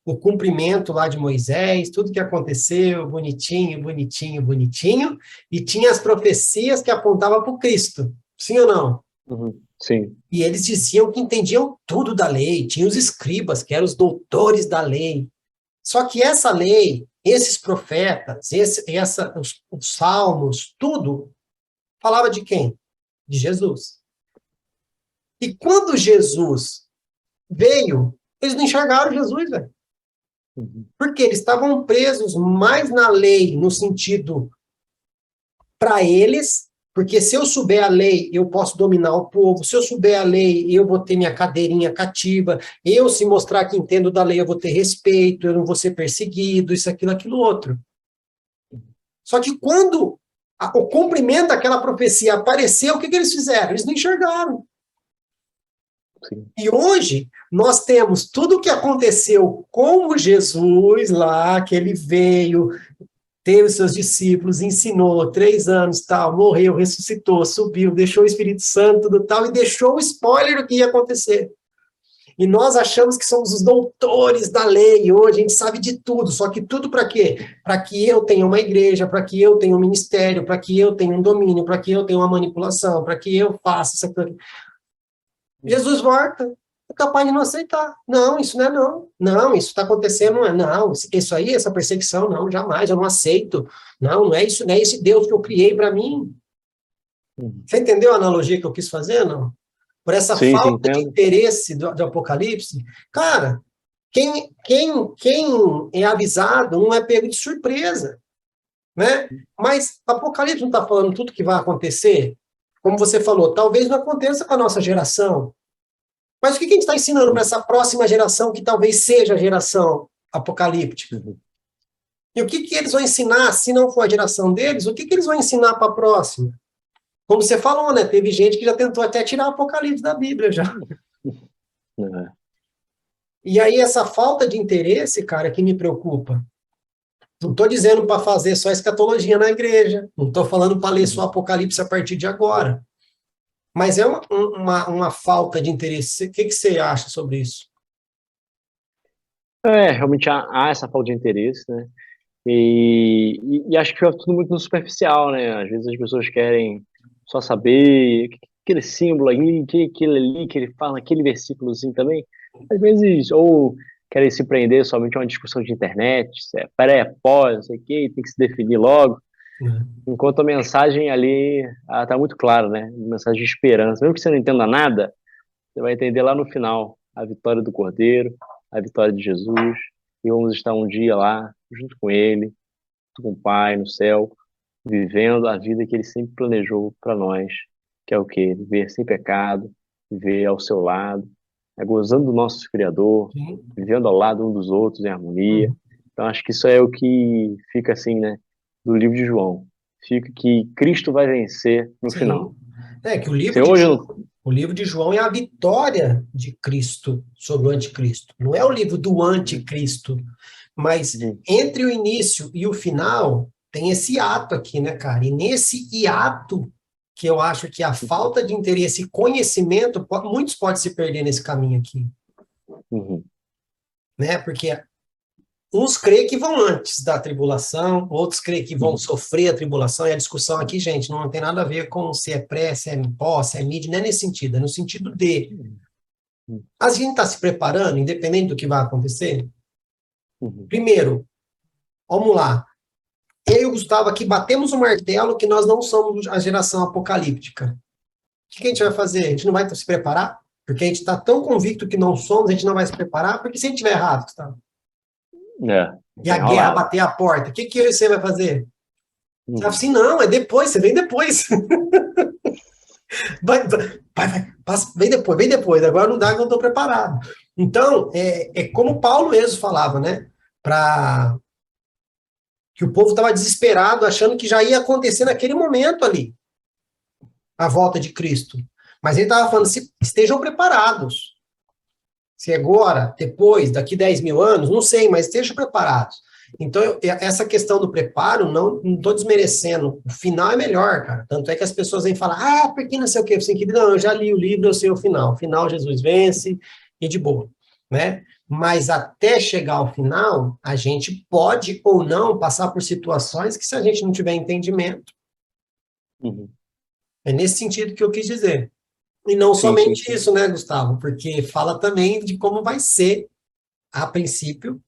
o cumprimento lá de Moisés, tudo que aconteceu, bonitinho, bonitinho, bonitinho, e tinha as profecias que apontavam para o Cristo. Sim ou não? Uhum, sim. E eles diziam que entendiam tudo da lei, tinha os escribas, que eram os doutores da lei. Só que essa lei, esses profetas, os salmos, tudo, falava de quem? De Jesus. E quando Jesus veio, eles não enxergaram Jesus, velho. Porque eles estavam presos mais na lei, no sentido para eles, porque se eu souber a lei, eu posso dominar o povo, se eu souber a lei, eu vou ter minha cadeirinha cativa, eu se mostrar que entendo da lei, eu vou ter respeito, eu não vou ser perseguido, isso, aquilo, outro. Só que quando o cumprimento daquela profecia apareceu, o que eles fizeram? Eles não enxergaram. Sim. E hoje, nós temos tudo o que aconteceu com Jesus lá, que ele veio, teve os seus discípulos, ensinou 3 anos, tal, morreu, ressuscitou, subiu, deixou o Espírito Santo, tudo tal, e deixou o spoiler do que ia acontecer. E nós achamos que somos os doutores da lei, hoje a gente sabe de tudo, só que tudo para quê? Para que eu tenha uma igreja, para que eu tenha um ministério, para que eu tenha um domínio, para que eu tenha uma manipulação, para que eu faça isso aqui. Jesus volta, é capaz de não aceitar. Não, isso não é não. Não, isso está acontecendo, não é não. Isso aí, essa perseguição, não, jamais, eu não aceito. Não é isso, não é esse Deus que eu criei para mim. Você entendeu a analogia que eu quis fazer, não? Por essa falta de interesse do Apocalipse. Cara, quem é avisado não é pego de surpresa. Né? Mas Apocalipse não está falando tudo que vai acontecer? Como você falou, talvez não aconteça com a nossa geração. Mas o que a gente está ensinando para essa próxima geração, que talvez seja a geração apocalíptica? E o que eles vão ensinar, se não for a geração deles, o que eles vão ensinar para a próxima? Como você falou, né? Teve gente que já tentou até tirar o Apocalipse da Bíblia, já. E aí essa falta de interesse, cara, que me preocupa. Não estou dizendo para fazer só escatologia na igreja. Não estou falando para ler só Apocalipse a partir de agora. Mas é uma falta de interesse. O que você acha sobre isso? Realmente há essa falta de interesse, né? E acho que é tudo muito no superficial, né? Às vezes as pessoas querem só saber aquele símbolo ali, aquele ali que ele fala, aquele versículozinho também. Às vezes, ou querem se prender somente a uma discussão de internet, se é pré, pós, não sei o quê, tem que se definir logo. Enquanto a mensagem ali está muito clara, né? Mensagem de esperança. Mesmo que você não entenda nada, você vai entender lá no final a vitória do Cordeiro, a vitória de Jesus, e vamos estar um dia lá, junto com Ele, junto com o Pai no céu, vivendo a vida que Ele sempre planejou para nós, que é o quê? Viver sem pecado, viver ao seu lado, gozando do nosso Criador, Sim. vivendo ao lado um dos outros em harmonia. Uhum. Então, acho que isso é o que fica assim, né, do livro de João. Fica que Cristo vai vencer no final. Sim. É que Se hoje não... o livro de João é a vitória de Cristo sobre o anticristo. Não é o livro do anticristo, mas entre o início e o final tem esse ato aqui, né, cara? E nesse hiato que eu acho que a falta de interesse e conhecimento, muitos podem se perder nesse caminho aqui. Uhum. Né? Porque uns creem que vão antes da tribulação, outros creem que vão sofrer a tribulação, e a discussão aqui, gente, não tem nada a ver com se é pré, se é pós, se é mid, não é nesse sentido, é no sentido de a gente está se preparando, independente do que vai acontecer. Primeiro, vamos lá, eu e o Gustavo aqui batemos o martelo que nós não somos a geração apocalíptica. O que a gente vai fazer? A gente não vai se preparar? Porque a gente está tão convicto que não somos, a gente não vai se preparar? Porque se a gente estiver errado, Gustavo? E a guerra bater a porta, o que você vai fazer? Você vai assim, não, é depois, você vem depois. Vem depois, agora não dá que eu não estou preparado. Então, é como Paulo mesmo falava, né? Que o povo estava desesperado, achando que já ia acontecer naquele momento ali, a volta de Cristo. Mas ele estava falando, estejam preparados. Se agora, depois, daqui 10 mil anos, não sei, mas estejam preparados. Então, essa questão do preparo, não estou desmerecendo. O final é melhor, cara. Tanto é que as pessoas vêm falar, porque não sei o quê. Assim, não, eu já li o livro, eu sei o final. O final, Jesus vence e de boa, né? Mas até chegar ao final, a gente pode ou não passar por situações que, se a gente não tiver entendimento, é nesse sentido que eu quis dizer. E não somente isso, né, Gustavo? Porque fala também de como vai ser, a princípio,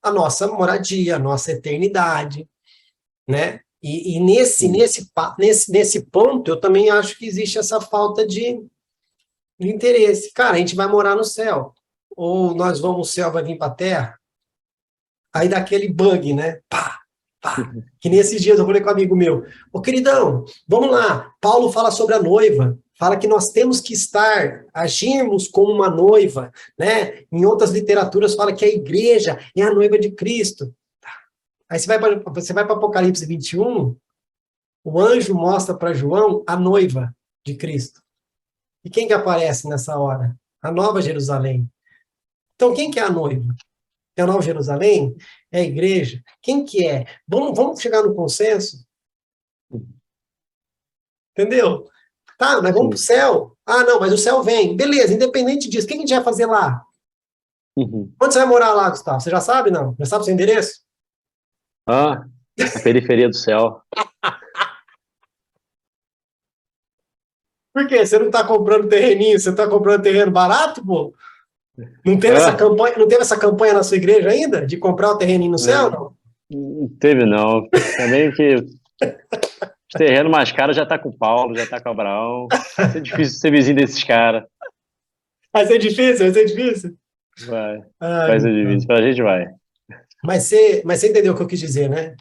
a nossa moradia, a nossa eternidade, né? E nesse ponto, eu também acho que existe essa falta de interesse. Cara, a gente vai morar no céu, ou nós vamos, o céu vai vir para a terra, aí dá aquele bug, né? Pá, pá. Que nesses dias eu falei com um amigo meu, ô queridão, vamos lá, Paulo fala sobre a noiva, fala que nós temos que agirmos como uma noiva, né? Em outras literaturas fala que a igreja é a noiva de Cristo. Aí você vai para Apocalipse 21, o anjo mostra para João a noiva de Cristo. E quem que aparece nessa hora? A Nova Jerusalém. Então, quem que é a noiva? É a Nova Jerusalém? É a igreja? Quem que é? Vamos chegar no consenso? Entendeu? Tá, nós vamos para o céu. Ah, não, mas o céu vem. Beleza, independente disso, o que a gente vai fazer lá? Onde você vai morar lá, Gustavo? Você já sabe, não? Já sabe o seu endereço? A periferia do céu. Por quê? Você não está comprando terreninho, você está comprando terreno barato, pô? Não teve essa campanha na sua igreja ainda? De comprar o terreninho no céu, não? Não teve, não. Também que os terrenos mais caros já tá com o Paulo, já tá com o Abraão. Vai ser difícil ser vizinho desses caras. Vai ser difícil? Vai ser difícil. Pra gente vai. Mas você entendeu o que eu quis dizer, né?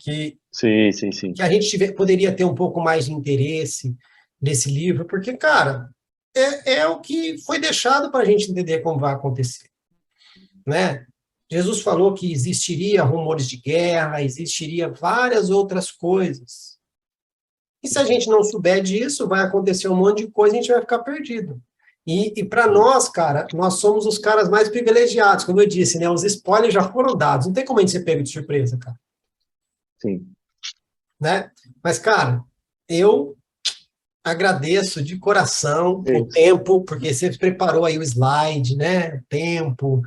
Sim. Que a gente poderia ter um pouco mais de interesse nesse livro, porque, cara, é o que foi deixado para a gente entender como vai acontecer, né? Jesus falou que existiria rumores de guerra, existiria várias outras coisas. E se a gente não souber disso, vai acontecer um monte de coisa e a gente vai ficar perdido. E para nós, cara, nós somos os caras mais privilegiados, como eu disse, né? Os spoilers já foram dados, não tem como a gente ser pego de surpresa, cara. Sim. Né? Mas, cara, eu agradeço de coração o tempo, porque você preparou aí o slide, né? O tempo.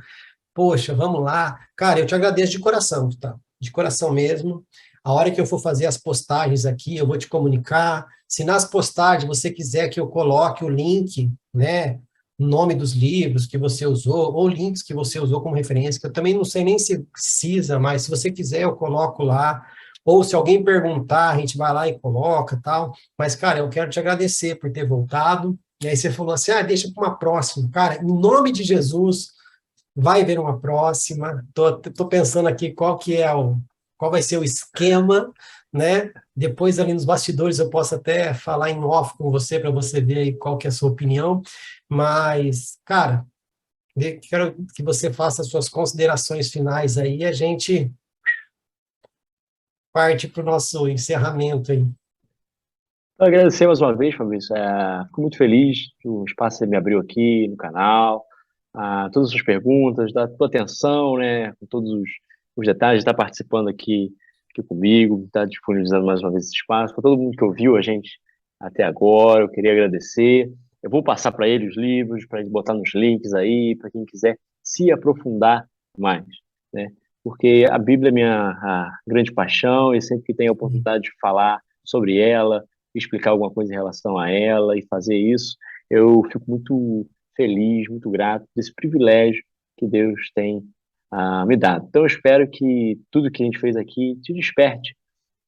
Poxa, vamos lá. Cara, eu te agradeço de coração, tá? De coração mesmo. A hora que eu for fazer as postagens aqui, eu vou te comunicar. Se nas postagens você quiser que eu coloque o link, né? O nome dos livros que você usou, ou links que você usou como referência, que eu também não sei nem se precisa, mas se você quiser, eu coloco lá. Ou se alguém perguntar, a gente vai lá e coloca, tal. Mas, cara, eu quero te agradecer por ter voltado. E aí você falou assim, deixa para uma próxima. Cara, em nome de Jesus, vai haver uma próxima. Tô pensando aqui qual vai ser o esquema, né? Depois ali nos bastidores eu posso até falar em off com você para você ver aí qual que é a sua opinião. Mas, cara, quero que você faça as suas considerações finais aí e a gente parte para o nosso encerramento aí. Eu agradecer mais uma vez, Fabrício. Fico muito feliz do espaço que você me abriu aqui no canal, todas as suas perguntas, da tua atenção, né, com todos os detalhes, de estar participando aqui comigo, estar disponibilizando mais uma vez esse espaço. Para todo mundo que ouviu a gente até agora, eu queria agradecer. Eu vou passar para ele os livros, para ele botar nos links aí, para quem quiser se aprofundar mais, né? Porque a Bíblia é a grande paixão e sempre que tem a oportunidade de falar sobre ela, explicar alguma coisa em relação a ela e fazer isso, eu fico muito feliz, muito grato desse privilégio que Deus tem me dado. Então, eu espero que tudo que a gente fez aqui te desperte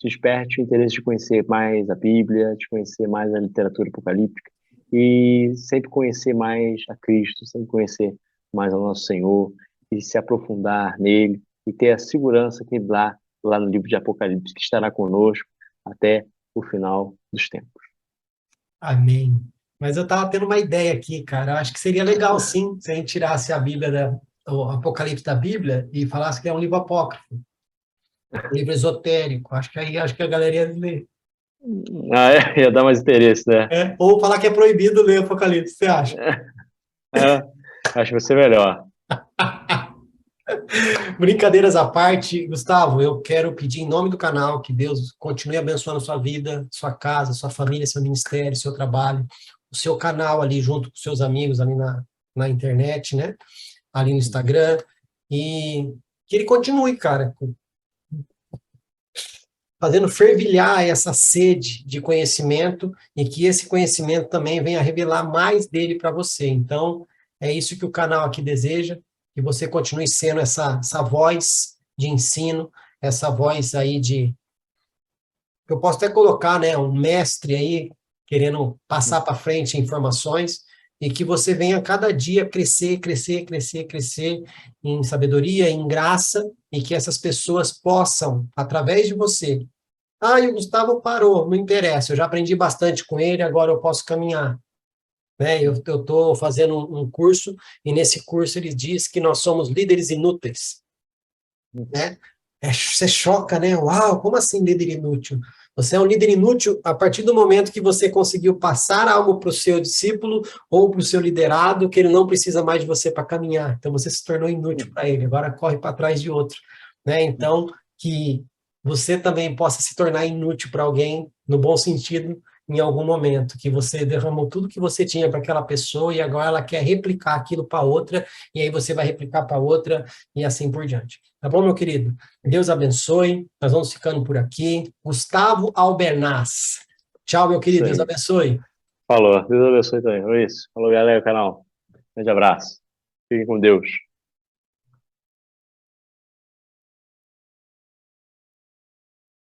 o interesse de conhecer mais a Bíblia, de conhecer mais a literatura apocalíptica e sempre conhecer mais a Cristo, sempre conhecer mais ao nosso Senhor e se aprofundar nele e ter a segurança que lá no livro de Apocalipse, que estará conosco até o final dos tempos. Amém. Mas eu estava tendo uma ideia aqui, cara. Eu acho que seria legal, sim, se a gente tirasse a Bíblia, o Apocalipse da Bíblia e falasse que é um livro apócrifo, um livro esotérico. Acho que a galera ia ler. Ia dar mais interesse, né? Ou falar que é proibido ler Apocalipse, você acha? Acho que vai ser melhor. Brincadeiras à parte, Gustavo, eu quero pedir em nome do canal que Deus continue abençoando a sua vida, sua casa, sua família, seu ministério, seu trabalho, o seu canal ali junto com seus amigos ali na internet, né? Ali no Instagram, e que ele continue, cara, fazendo fervilhar essa sede de conhecimento e que esse conhecimento também venha revelar mais dele para você. Então, é isso que o canal aqui deseja, que você continue sendo essa voz de ensino, essa voz aí eu posso até colocar, né, um mestre aí, querendo passar para frente informações, e que você venha cada dia crescer, crescer, crescer, crescer em sabedoria, em graça, e que essas pessoas possam, através de você, e o Gustavo parou, não interessa, eu já aprendi bastante com ele, agora eu posso caminhar. Né? Eu estou fazendo um curso, e nesse curso ele diz que nós somos líderes inúteis. Né? Você choca, né? Uau, como assim líder inútil? Você é um líder inútil a partir do momento que você conseguiu passar algo para o seu discípulo ou para o seu liderado, que ele não precisa mais de você para caminhar. Então, você se tornou inútil para ele, agora corre para trás de outro. Né? Então, que você também possa se tornar inútil para alguém, no bom sentido, em algum momento, que você derramou tudo que você tinha para aquela pessoa e agora ela quer replicar aquilo para outra, e aí você vai replicar para outra e assim por diante. Tá bom, meu querido? Deus abençoe. Nós vamos ficando por aqui. Gustavo Albernaz. Tchau, meu querido. Deus abençoe. Falou. Deus abençoe também. É isso. Falou, galera do canal. Grande abraço. Fiquem com Deus.